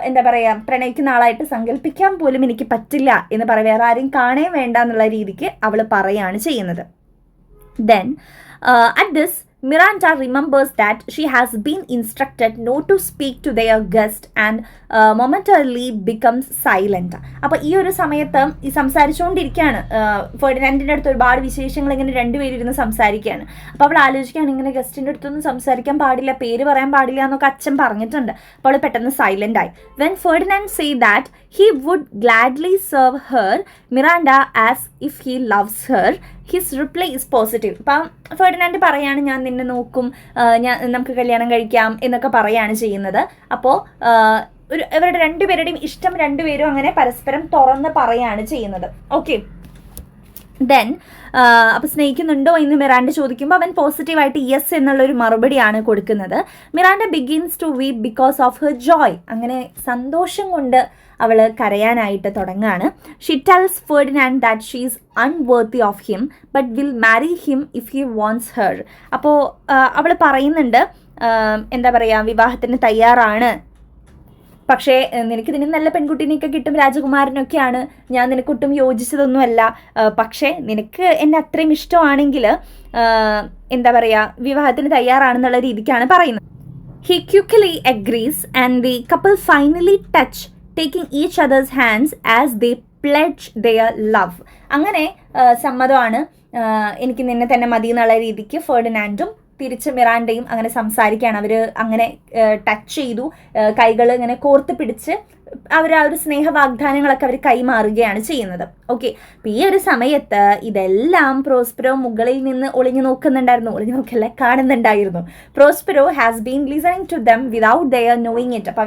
എന്താ പറയുക പ്രണയിക്കുന്ന ആളായിട്ട് സങ്കല്പിക്കാൻ പോലും എനിക്ക് പറ്റില്ല എന്ന് പറയാം, വേറെ ആരെയും കാണേ വേണ്ട എന്നുള്ള രീതിക്ക് അവൾ പറയാണ് ചെയ്യുന്നത്. Then at this Miranda remembers that she has been instructed not to speak to their guest and momentarily becomes silent. അപ്പോൾ ഈ ഒരു സമയത്ത് ഈ സംസാരിച്ചുകൊണ്ടിരിക്കുകയാണ്, ഫെർഡിനാൻഡിൻ്റെ അടുത്ത് ഒരുപാട് വിശേഷങ്ങൾ ഇങ്ങനെ രണ്ടുപേരും ഇരുന്ന് സംസാരിക്കുകയാണ്. അപ്പോൾ അവൾ ആലോചിക്കുകയാണ്, ഇങ്ങനെ ഗസ്റ്റിൻ്റെ അടുത്തൊന്നും സംസാരിക്കാൻ പാടില്ല, പേര് പറയാൻ പാടില്ല എന്നൊക്കെ അച്ഛൻ പറഞ്ഞിട്ടുണ്ട്. അപ്പോൾ അവൾ പെട്ടെന്ന് സൈലൻ്റ് ആയി. When Ferdinand say that he would gladly serve her Miranda as if he loves her, his reply is positive. അപ്പം ഫെർഡിനാൻഡ് പറയാണ്, ഞാൻ നിന്നെ നോക്കും, നമുക്ക് കല്യാണം കഴിക്കാം എന്നൊക്കെ പറയാണ് ചെയ്യുന്നത്. അപ്പോൾ ഇവരുടെ രണ്ടുപേരുടെയും ഇഷ്ടം രണ്ടുപേരും അങ്ങനെ പരസ്പരം തുറന്ന് പറയാണ് ചെയ്യുന്നത്. ഓക്കെ, ദെൻ അപ്പോൾ സ്നേഹിക്കുന്നുണ്ടോ എന്ന് മിറാൻഡ ചോദിക്കുമ്പോൾ അവൻ പോസിറ്റീവായിട്ട് യെസ് എന്നുള്ളൊരു മറുപടിയാണ് കൊടുക്കുന്നത്. Miranda begins to weep because of her joy. അങ്ങനെ സന്തോഷം കൊണ്ട് അവൾ കരയാനായിട്ട് തുടങ്ങുകയാണ്. She tells Ferdinand that she is unworthy of him but will marry him if he wants her. അപ്പോൾ അവൾ പറയുന്നുണ്ട്, എന്താ പറയുക, വിവാഹത്തിന് തയ്യാറാണ്, പക്ഷേ നിനക്കിതിന് നല്ല പെൺകുട്ടീനെയൊക്കെ കിട്ടും, രാജകുമാരനൊക്കെയാണ്, ഞാൻ നിനക്കൊട്ടും യോജിച്ചതൊന്നുമല്ല, പക്ഷേ നിനക്ക് എന്നെ അത്രയും ഇഷ്ടമാണെങ്കിൽ എന്താ പറയുക, വിവാഹത്തിന് തയ്യാറാണെന്നുള്ള രീതിക്കാണ് പറയുന്നത്. He quickly agrees and the couple finally touch taking each other's hands as they pledge their love. അങ്ങനെ സമ്മതമാണ്, എനിക്ക് നിന്നെ തന്നെ മതി എന്നുള്ള രീതിക്ക് ഫെർഡിനാൻഡും തിരിച്ച് മിറാൻഡയും അങ്ങനെ സംസാരിക്കുകയാണ്. അവർ അങ്ങനെ ടച്ച് ചെയ്തു, കൈകൾ ഇങ്ങനെ കോർത്ത് പിടിച്ച് അവർ ആ ഒരു സ്നേഹ വാഗ്ദാനങ്ങളൊക്കെ അവർ കൈമാറുകയാണ് ചെയ്യുന്നത്. ഓക്കെ, അപ്പം ഈ ഒരു സമയത്ത് ഇതെല്ലാം പ്രോസ്പെറോ മുകളിൽ നിന്ന് ഒളിഞ്ഞു നോക്കല്ല, കാണുന്നുണ്ടായിരുന്നു. Prospero has been listening to them without their knowing it. അപ്പം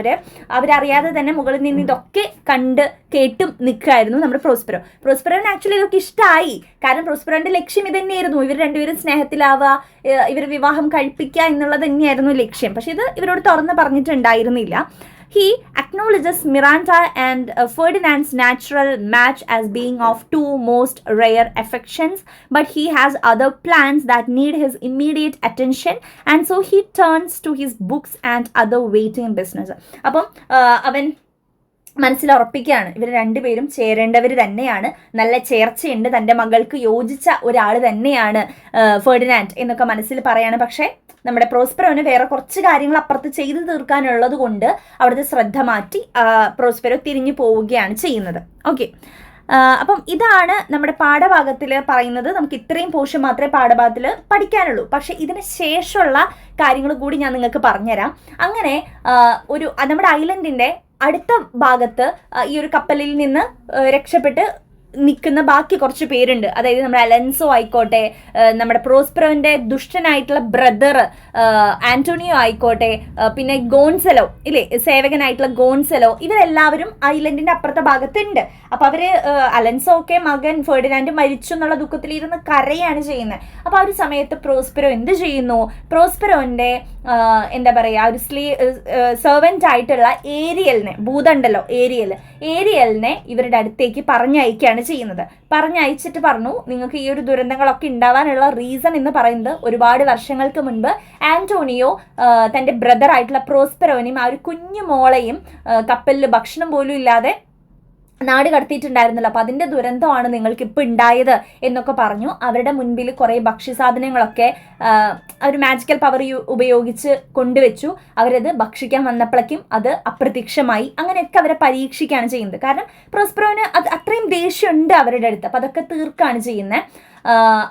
അവരറിയാതെ തന്നെ മുകളിൽ നിന്ന് ഇതൊക്കെ കണ്ട് കേട്ടും നിൽക്കുകയായിരുന്നു നമ്മുടെ പ്രോസ്പെറോന് ആക്ച്വലി ഇതൊക്കെ ഇഷ്ടമായി. കാരണം പ്രോസ്പെറോന്റെ ലക്ഷ്യം ഇത് തന്നെയായിരുന്നു, ഇവർ രണ്ടുപേരും സ്നേഹത്തിലാവുക, ഇവർ വിവാഹം കഴിപ്പിക്കുക എന്നുള്ളത് തന്നെയായിരുന്നു ലക്ഷ്യം. പക്ഷെ ഇത് ഇവരോട് തുറന്ന് പറഞ്ഞിട്ടുണ്ടായിരുന്നില്ല. He acknowledges Miranda and Ferdinand's natural match as being of two most rare affections, but he has other plans that need his immediate attention, and so he turns to his books and other waiting business. അപ്പം അവൻ മനസ്സിലുറപ്പിക്കുകയാണ്, ഇവർ രണ്ടുപേരും ചേരേണ്ടവർ തന്നെയാണ്, നല്ല ചേർച്ചയുണ്ട്, തൻ്റെ മകൾക്ക് യോജിച്ച ഒരാൾ തന്നെയാണ് ഫെർഡിനാൻഡ് എന്നൊക്കെ മനസ്സിൽ പറയാണ്. പക്ഷേ നമ്മുടെ പ്രോസ്പെറോന് വേറെ കുറച്ച് കാര്യങ്ങൾ അപ്പുറത്ത് ചെയ്തു തീർക്കാനുള്ളത് കൊണ്ട് അവിടുത്തെ ശ്രദ്ധ മാറ്റി പ്രോസ്പെറോ തിരിഞ്ഞു പോവുകയാണ് ചെയ്യുന്നത്. ഓക്കെ, അപ്പം ഇതാണ് നമ്മുടെ പാഠഭാഗത്തിൽ പറയുന്നത്. നമുക്ക് ഇത്രയും പോർഷൻ മാത്രമേ പാഠഭാഗത്തിൽ പഠിക്കാനുള്ളൂ, പക്ഷെ ഇതിന് ശേഷമുള്ള കാര്യങ്ങൾ കൂടി ഞാൻ നിങ്ങൾക്ക് പറഞ്ഞുതരാം. അങ്ങനെ നമ്മുടെ ഐലൻഡിൻ്റെ അടുത്ത ഭാഗത്ത് ഈ ഒരു കപ്പലിൽ നിന്ന് രക്ഷപ്പെട്ട് നിൽക്കുന്ന ബാക്കി കുറച്ച് പേരുണ്ട്. അതായത് നമ്മുടെ അലൻസോ ആയിക്കോട്ടെ, നമ്മുടെ പ്രോസ്പെറോന്റെ ദുഷ്ടനായിട്ടുള്ള ബ്രദർ ആന്റോണിയോ ആയിക്കോട്ടെ, പിന്നെ ഗോൺസലോ ഇല്ലേ, സേവകനായിട്ടുള്ള ഗോൺസലോ, ഇവരെല്ലാവരും ഐലൻഡിന്റെ അപ്പുറത്തെ ഭാഗത്തുണ്ട്. അപ്പൊ അവര് അലൻസോ ഒക്കെ മകൻ ഫെർഡിനാൻഡ് മരിച്ചു എന്നുള്ള ദുഃഖത്തിൽ ഇരുന്ന് കരയാണ് ചെയ്യുന്നത്. അപ്പൊ ആ ഒരു സമയത്ത് പ്രോസ്പെറോ എന്ത് ചെയ്യുന്നു, പ്രോസ്പെറോന്റെ എന്താ പറയുക, ഒരു സെർവൻ്റ് ആയിട്ടുള്ള ഏരിയലിനെ, ഭൂതണ്ടല്ലോ ഏരിയലിനെ ഇവരുടെ അടുത്തേക്ക് പറഞ്ഞയക്കുകയാണ് ചെയ്യുന്നത്. പറഞ്ഞയച്ചിട്ട് പറഞ്ഞു, നിങ്ങൾക്ക് ഈ ഒരു ദുരന്തങ്ങളൊക്കെ ഉണ്ടാവാനുള്ള റീസൺ എന്ന് പറയുന്നത് ഒരുപാട് വർഷങ്ങൾക്ക് മുൻപ് ആന്റോണിയോ തൻ്റെ ബ്രദർ ആയിട്ടുള്ള പ്രോസ്പെറോനെയും ആ ഒരു കുഞ്ഞു മോളെയും കപ്പലിൽ ഭക്ഷണം പോലും ഇല്ലാതെ നാട് കടത്തിയിട്ടുണ്ടായിരുന്നല്ലോ, അപ്പം അതിൻ്റെ ദുരന്തമാണ് നിങ്ങൾക്ക് ഇപ്പോൾ ഉണ്ടായത് എന്നൊക്കെ പറഞ്ഞു. അവരുടെ മുൻപിൽ കുറേ ഭക്ഷ്യസാധനങ്ങളൊക്കെ ഒരു മാജിക്കൽ പവർ ഉപയോഗിച്ച് കൊണ്ടുവച്ചു. അവരത് ഭക്ഷിക്കാൻ വന്നപ്പോഴേക്കും അത് അപ്രത്യക്ഷമായി. അങ്ങനെയൊക്കെ അവരെ പരീക്ഷിക്കുകയാണ് ചെയ്യുന്നത്. കാരണം പ്രോസ്പെറോന് അത് അത്രയും ദേഷ്യമുണ്ട് അവരുടെ അടുത്ത്, അപ്പം അതൊക്കെ തീർക്കുകയാണ് ചെയ്യുന്നത്.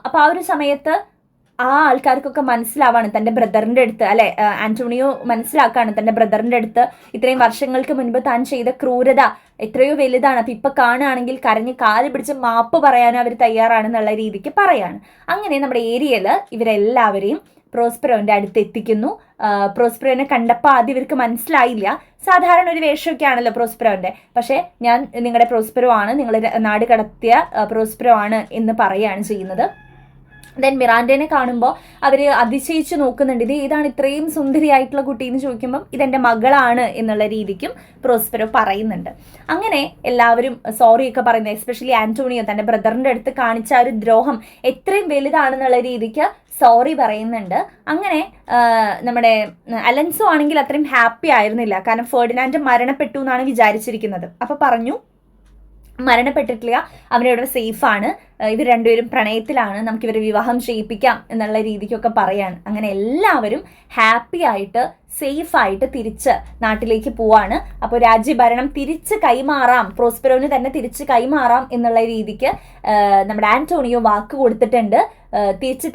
അപ്പോൾ ആ ഒരു സമയത്ത് ആ ആൾക്കാർക്കൊക്കെ മനസ്സിലാവാണ് തൻ്റെ ബ്രദറിൻ്റെ അടുത്ത്, അല്ലെ, ആന്റോണിയോ മനസ്സിലാക്കാണ് തൻ്റെ ബ്രദറിൻ്റെ അടുത്ത് ഇത്രയും വർഷങ്ങൾക്ക് മുൻപ് താൻ ചെയ്ത ക്രൂരത എത്രയോ വലുതാണ്. അപ്പം ഇപ്പം കാണുകയാണെങ്കിൽ കരഞ്ഞ് കാല് പിടിച്ച് മാപ്പ് പറയാനും അവർ തയ്യാറാണെന്നുള്ള രീതിക്ക് പറയാണ്. അങ്ങനെ നമ്മുടെ ഏരിയയിൽ ഇവരെല്ലാവരെയും പ്രോസ്പെറോന്റെ അടുത്ത് എത്തിക്കുന്നു. പ്രോസ്പെറോനെ കണ്ടപ്പോൾ ആദ്യം ഇവർക്ക് മനസ്സിലായില്ല. സാധാരണ ഒരു വേഷമൊക്കെ ആണല്ലോ പ്രോസ്പെറോന്റെ, പക്ഷേ ഞാൻ നിങ്ങളുടെ പ്രോസ്പെറോ ആണ്, നിങ്ങൾ നാട് കടത്തിയ പ്രോസ്പെറോ ആണ് എന്ന് പറയുകയാണ് ചെയ്യുന്നത്. ദെൻ മിറാൻഡേനെ കാണുമ്പോൾ അവർ അതിശയിച്ച് നോക്കുന്നുണ്ട്, ഇത് ഏതാണ് ഇത്രയും സുന്ദരിയായിട്ടുള്ള കുട്ടി എന്ന് ചോദിക്കുമ്പം ഇതെൻ്റെ മകളാണ് എന്നുള്ള രീതിക്കും പ്രോസ്പെറോ പറയുന്നുണ്ട്. അങ്ങനെ എല്ലാവരും സോറിയൊക്കെ പറയുന്നത്, എസ്പെഷ്യലി ആന്റോണിയോ തൻ്റെ ബ്രദറിൻ്റെ അടുത്ത് കാണിച്ച ഒരു ദ്രോഹം എത്രയും വലുതാണെന്നുള്ള രീതിക്ക് സോറി പറയുന്നുണ്ട്. അങ്ങനെ നമ്മുടെ അലൻസോ ആണെങ്കിൽ അത്രയും ഹാപ്പി ആയിരുന്നില്ല, കാരണം ഫെർഡിനാൻഡ് മരണപ്പെട്ടു എന്നാണ് വിചാരിച്ചിരിക്കുന്നത്. അപ്പോൾ പറഞ്ഞു, മരണപ്പെട്ടിട്ടില്ല, അവരിവിടെ സേഫാണ്, ഇവർ രണ്ടുപേരും പ്രണയത്തിലാണ്, നമുക്ക് ഇവരെ വിവാഹം ചെയ്യിപ്പിക്കാം എന്നുള്ള രീതിക്കൊക്കെ പറയാണ്. അങ്ങനെ എല്ലാവരും ഹാപ്പി ആയിട്ട് സേഫായിട്ട് തിരിച്ച് നാട്ടിലേക്ക് പോവാണ്. അപ്പോൾ രാജ്യഭരണം തിരിച്ച് കൈമാറാം, പ്രോസ്പെറോന് തന്നെ തിരിച്ച് കൈമാറാം എന്നുള്ള രീതിക്ക് നമ്മുടെ ആന്റോണിയോ വാക്ക് കൊടുത്തിട്ടുണ്ട്. തിരിച്ച്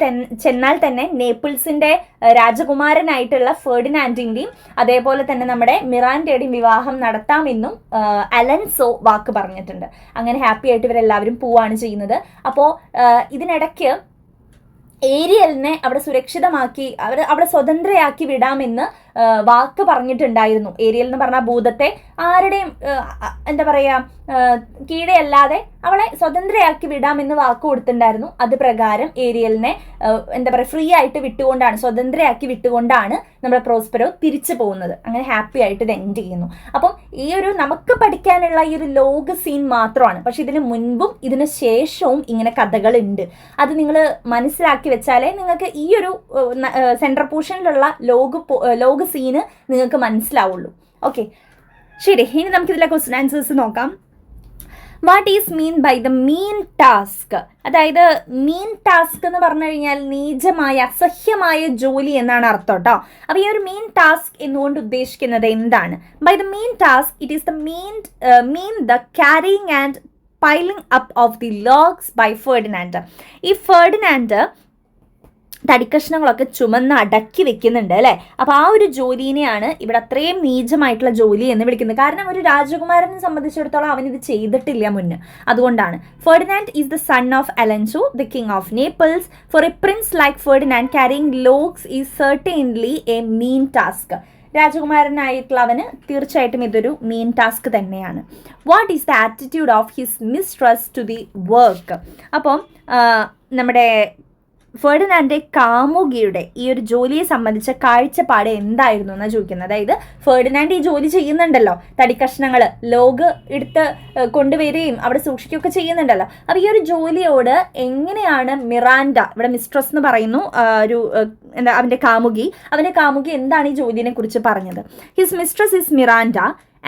ചെന്നാൽ തന്നെ നേപ്പിൾസിന്റെ രാജകുമാരനായിട്ടുള്ള ഫെർഡിനാൻഡിന്റെയും അതേപോലെ തന്നെ നമ്മുടെ മിറാൻഡയുടെയും വിവാഹം നടത്താമെന്നും അലൻസോ വാക്ക് പറഞ്ഞിട്ടുണ്ട്. അങ്ങനെ ഹാപ്പി ആയിട്ട് ഇവരെല്ലാവരും പോവാണ് ചെയ്യുന്നത്. അപ്പോൾ ഇതിനിടയ്ക്ക് ഏരിയലിനെ അവിടെ സുരക്ഷിതമാക്കി അവിടെ സ്വതന്ത്രയാക്കി വിടാമെന്ന് വാക്ക് പറഞ്ഞിട്ടുണ്ടായിരുന്നു. ഏരിയൽ എന്ന് പറഞ്ഞ ഭൂതത്തെ ആരുടെയും എന്താ പറയാ കീഴെയല്ലാതെ അവളെ സ്വതന്ത്രയാക്കി വിടാമെന്ന് വാക്ക് കൊടുത്തിട്ടുണ്ടായിരുന്നു. അത് പ്രകാരം ഏരിയലിനെ എന്താ പറയുക ഫ്രീ ആയിട്ട് വിട്ടുകൊണ്ടാണ്, സ്വതന്ത്രയാക്കി വിട്ടുകൊണ്ടാണ് നമ്മുടെ പ്രോസ്പെറോ തിരിച്ചു പോകുന്നത്. അങ്ങനെ ഹാപ്പി ആയിട്ട് ഇത് എൻഡ് ചെയ്യുന്നു. അപ്പം ഈ ഒരു നമുക്ക് പഠിക്കാനുള്ള ഈ ഒരു ലോക സീൻ മാത്രമാണ്. പക്ഷെ ഇതിന് മുൻപും ഇതിന് ശേഷവും ഇങ്ങനെ കഥകളുണ്ട്. അത് നിങ്ങൾ മനസ്സിലാക്കി വെച്ചാലേ നിങ്ങൾക്ക് ഈ ഒരു സെൻട്രൽ പോർഷനിലുള്ള ലോക സീന് നിങ്ങൾക്ക് മനസ്സിലാവുള്ളൂ. ഓക്കെ, ശരി. ഇനി നമുക്ക് ഇതിലെ ക്വസ്റ്റ്യൻ ആൻസേഴ്സ് നോക്കാം. What is mean by the mean task? അതായത് മീൻ ടാസ്ക് എന്ന് പറഞ്ഞു കഴിഞ്ഞാൽ നീചമായ അസഹ്യമായ ജോലി എന്നാണ് അർത്ഥം കേട്ടോ. അപ്പൊ ഈ ഒരു മീൻ ടാസ്ക് എന്നുകൊണ്ട് ഉദ്ദേശിക്കുന്നത് എന്താണ്? By the mean task it is the mean the carrying and piling up of the logs by Ferdinand. ഈ ഫെർഡിനാൻഡ് തടിക്കഷ്ണങ്ങളൊക്കെ ചുമന്ന് അടക്കി വെക്കുന്നുണ്ട് അല്ലേ. അപ്പോൾ ആ ഒരു ജോലിനെയാണ് ഇവിടെ അത്രയും നീചമായിട്ടുള്ള ജോലി എന്ന് വിളിക്കുന്നത്. കാരണം ഒരു രാജകുമാരനെ സംബന്ധിച്ചിടത്തോളം അവൻ ഇത് ചെയ്തിട്ടില്ല മുന്നേ, അതുകൊണ്ടാണ്. Ferdinand is the son of Alonso the king of Naples. For a prince like Ferdinand carrying logs is certainly a mean task. രാജകുമാരനായിട്ടുള്ളവന് തീർച്ചയായിട്ടും ഇതൊരു മീൻ ടാസ്ക് തന്നെയാണ്. What is the attitude of his mistress to the work? അപ്പം നമ്മുടെ ഫെർഡിനാൻഡിന്റെ കാമുകിയുടെ ഈ ഒരു ജോലിയെ സംബന്ധിച്ച കാഴ്ചപ്പാട് എന്തായിരുന്നു എന്നാണ് ചോദിക്കുന്നത്. അതായത് ഫെർഡിനാൻഡ് ഈ ജോലി ചെയ്യുന്നുണ്ടല്ലോ, തടിക്കഷ്ണങ്ങൾ ലോഗ് എടുത്ത് കൊണ്ടുവരികയും അവിടെ സൂക്ഷിക്കുകയൊക്കെ ചെയ്യുന്നുണ്ടല്ലോ. അപ്പോൾ ഈ ഒരു ജോലിയോട് എങ്ങനെയാണ് മിറാൻഡ, ഇവിടെ മിസ്ട്രസ് എന്ന് പറയുന്നു ഒരു എന്താ അവന്റെ കാമുകി എന്താണ് ഈ ജോലിനെ കുറിച്ച് പറഞ്ഞത്? His mistress is Miranda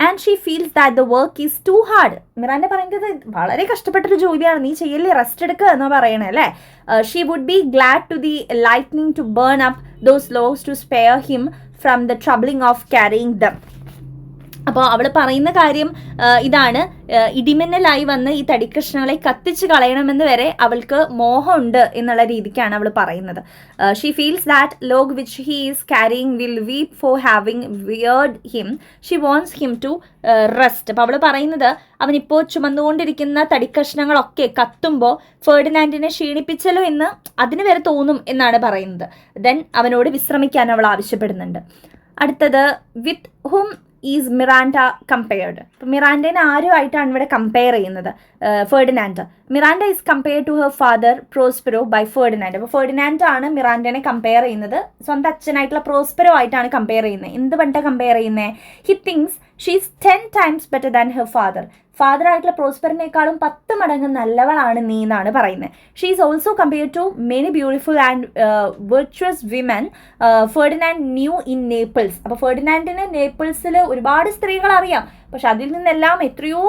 and she feels that the work is too hard. Miranda പറയുന്നത് വളരെ കഷ്ടപ്പെട്ടൊരു ജോലിയാണ്, നീ ചെയ്യല്ലേ, റെസ്റ്റ് എടുക്കുക എന്ന് പറയണേ അല്ലേ. She would be glad to the lightning to burn up those logs to spare him from the troubling of carrying them. അപ്പോൾ അവൾ പറയുന്ന കാര്യം ഇതാണ്, ഇടിമിന്നലായി വന്ന് ഈ തടിക്കഷ്ണങ്ങളെ കത്തിച്ച് കളയണമെന്ന് വരെ അവൾക്ക് മോഹമുണ്ട് എന്നുള്ള രീതിക്കാണ് അവൾ പറയുന്നത്. She feels that log which he is carrying will weep for having wearied him. She wants him to rest. അപ്പോൾ അവൾ പറയുന്നത് അവനിപ്പോൾ ചുമന്നുകൊണ്ടിരിക്കുന്ന തടിക്കഷ്ണങ്ങളൊക്കെ കത്തുമ്പോൾ ഫെർഡിനാൻഡിനെ ക്ഷീണിപ്പിച്ചല്ലോ എന്ന് അതിന് വരെ തോന്നും എന്നാണ് പറയുന്നത്. ദെൻ അവനോട് വിശ്രമിക്കാൻ അവൾ ആവശ്യപ്പെടുന്നുണ്ട്. അടുത്തത് with whom is Miranda compared. അപ്പോൾ മിറാൻഡേനെ ആരുമായിട്ടാണ് ഇവിടെ കമ്പയർ ചെയ്യുന്നത്? Ferdinand. Miranda is compared to her father Prospero by Ferdinand. അപ്പോൾ ഫെർഡിനാൻഡ് ആണ് മിറാൻഡേനെ കമ്പയർ ചെയ്യുന്നത്, സ്വന്തം അച്ഛനായിട്ടുള്ള പ്രോസ്പെറോ ആയിട്ടാണ് കമ്പയർ ചെയ്യുന്നത്. എന്ത് പറഞ്ഞിട്ടാണ് കമ്പയർ ചെയ്യുന്നത്? He thinks she is 10 times better than her father. Father ആയിട്ടുള്ള പ്രോസ്പെറിനേക്കാളും 10 മടങ്ങ് നല്ലവളാണ് നീ എന്നാണ് പറയുന്നത്. She is also compared to many beautiful and virtuous women Ferdinand knew in Naples. അപ്പോൾ ഫെർഡിനാൻഡിന് നേപ്പിൾസിൽ ഒരുപാട് സ്ത്രീകൾ അറിയാം, പക്ഷെ അതിൽ നിന്നെല്ലാം എത്രയോ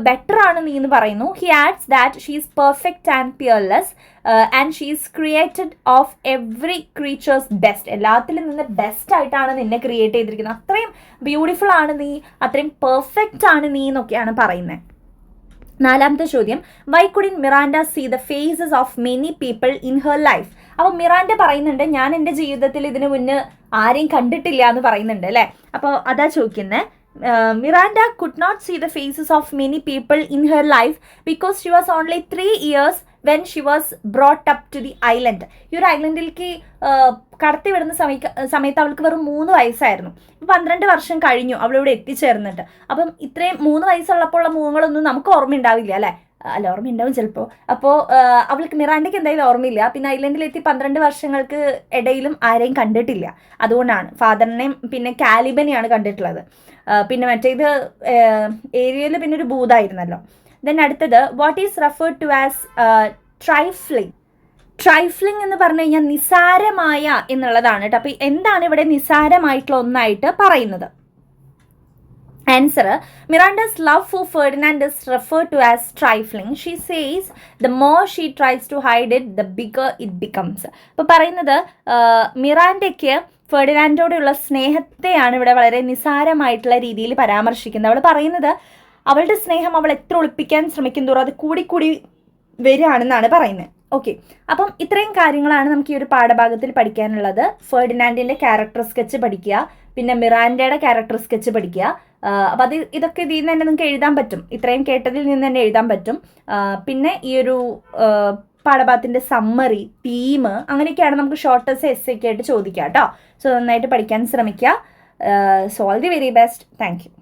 ബെറ്റർ ആണ് നീ എന്ന് പറയുന്നു. He adds that she is perfect and peerless and she is created of every creature's best. എല്ലാത്തിലും നിന്ന് ബെസ്റ്റ് ആയിട്ടാണ് നിന്നെ ക്രിയേറ്റ് ചെയ്തിരിക്കുന്നത്, അത്രയും ബ്യൂട്ടിഫുൾ ആണ് നീ, അത്രയും പെർഫെക്റ്റ് ആണ് നീ എന്നൊക്കെയാണ് പറയുന്നത്. നാലാമത്തെ ചോദ്യം, why couldn't Miranda see the faces of many people in her life? അപ്പോൾ മിറാൻഡ പറയുന്നുണ്ട്, ഞാൻ എൻ്റെ ജീവിതത്തിൽ ഇതിനു മുന്നേ ആരെയും കണ്ടിട്ടില്ല എന്ന് പറയുന്നുണ്ട് അല്ലേ. അപ്പോൾ അതാ ചോദിക്കുന്നത്, Miranda could not see the faces of many people in her life because she was only 3 years when she was brought up to the island. ഈ ഒരു ഐലൻഡിലേക്ക് കടത്തി വിടുന്ന സമയത്ത് അവൾക്ക് വെറും 3 വയസ്സായിരുന്നു. 12 വർഷം കഴിഞ്ഞു അവളിവിടെ എത്തിച്ചേർന്നിട്ട്. അപ്പം ഇത്രയും 3 വയസ്സുള്ളപ്പോൾ ഉള്ള മുഖങ്ങളൊന്നും നമുക്ക് ഓർമ്മയുണ്ടാവില്ല അല്ലേ? അല്ല, ഓർമ്മയുണ്ടാവും ചിലപ്പോൾ. അപ്പോൾ അവൾക്ക് മിറാൻഡയ്ക്ക് എന്തായാലും ഓർമ്മയില്ല. പിന്നെ ഐലൻഡിലെത്തി 12 വർഷങ്ങൾക്ക് ഇടയിലും ആരെയും കണ്ടിട്ടില്ല. അതുകൊണ്ടാണ് ഫാദറിനെയും പിന്നെ കാലിബനെയാണ് കണ്ടിട്ടുള്ളത്. പിന്നെ മറ്റേത് ഏരിയയിൽ പിന്നെ ഒരു ഭൂതായിരുന്നല്ലോ. ദെൻ അടുത്തത്, what is referred to as trifling? Trifling എന്ന് പറഞ്ഞു കഴിഞ്ഞാൽ നിസാരമായ എന്നുള്ളതാണ് കേട്ടോ. അപ്പോൾ എന്താണ് ഇവിടെ നിസാരമായിട്ടുള്ള ഒന്നായിട്ട് പറയുന്നത്? Answer. Miranda's love for Ferdinand is referred to as trifling. She says the more she tries to hide it, the bigger it becomes. അപ്പോൾ പറയുന്നത് മിറാൻഡയ്ക്ക് ഫെർഡിനാൻഡോടുള്ള സ്നേഹത്തെയാണ് ഇവിടെ വളരെ നിസാരമായിട്ടുള്ള രീതിയിൽ പരാമർശിക്കുന്നത്. അവൾ പറയുന്നത് അവളുടെ സ്നേഹം അവൾ എത്ര ഒളിപ്പിക്കാൻ ശ്രമിക്കും തോറും അത് കൂടി വരികയാണെന്നാണ് പറയുന്നത്. ഓക്കെ, അപ്പം ഇത്രയും കാര്യങ്ങളാണ് നമുക്ക് ഈ ഒരു പാഠഭാഗത്തിൽ പഠിക്കാനുള്ളത്. ഫെർഡിനാൻഡിൻ്റെ ക്യാരക്ടർ സ്കെച്ച് പഠിക്കുക, പിന്നെ മിറാൻഡയുടെ ക്യാരക്ടർ സ്കെച്ച് പഠിക്കുക. അപ്പം ഇതൊക്കെ ഇതിൽ നിന്ന് തന്നെ നിങ്ങൾക്ക് എഴുതാൻ പറ്റും. ഇത്രയും കേട്ടതിൽ നിന്ന് തന്നെ എഴുതാൻ പറ്റും. പിന്നെ ഈ ഒരു പാഠഭാഗത്തിൻ്റെ സമ്മറി, തീം, അങ്ങനെയൊക്കെയാണ് നമുക്ക് ഷോർട്ടസ്റ്റ് എസ്സേ ഒക്കെ ആയിട്ട് ചോദിക്കാം കേട്ടോ. സോ നന്നായിട്ട് പഠിക്കാൻ ശ്രമിക്കുക. So all the very best. Thank you.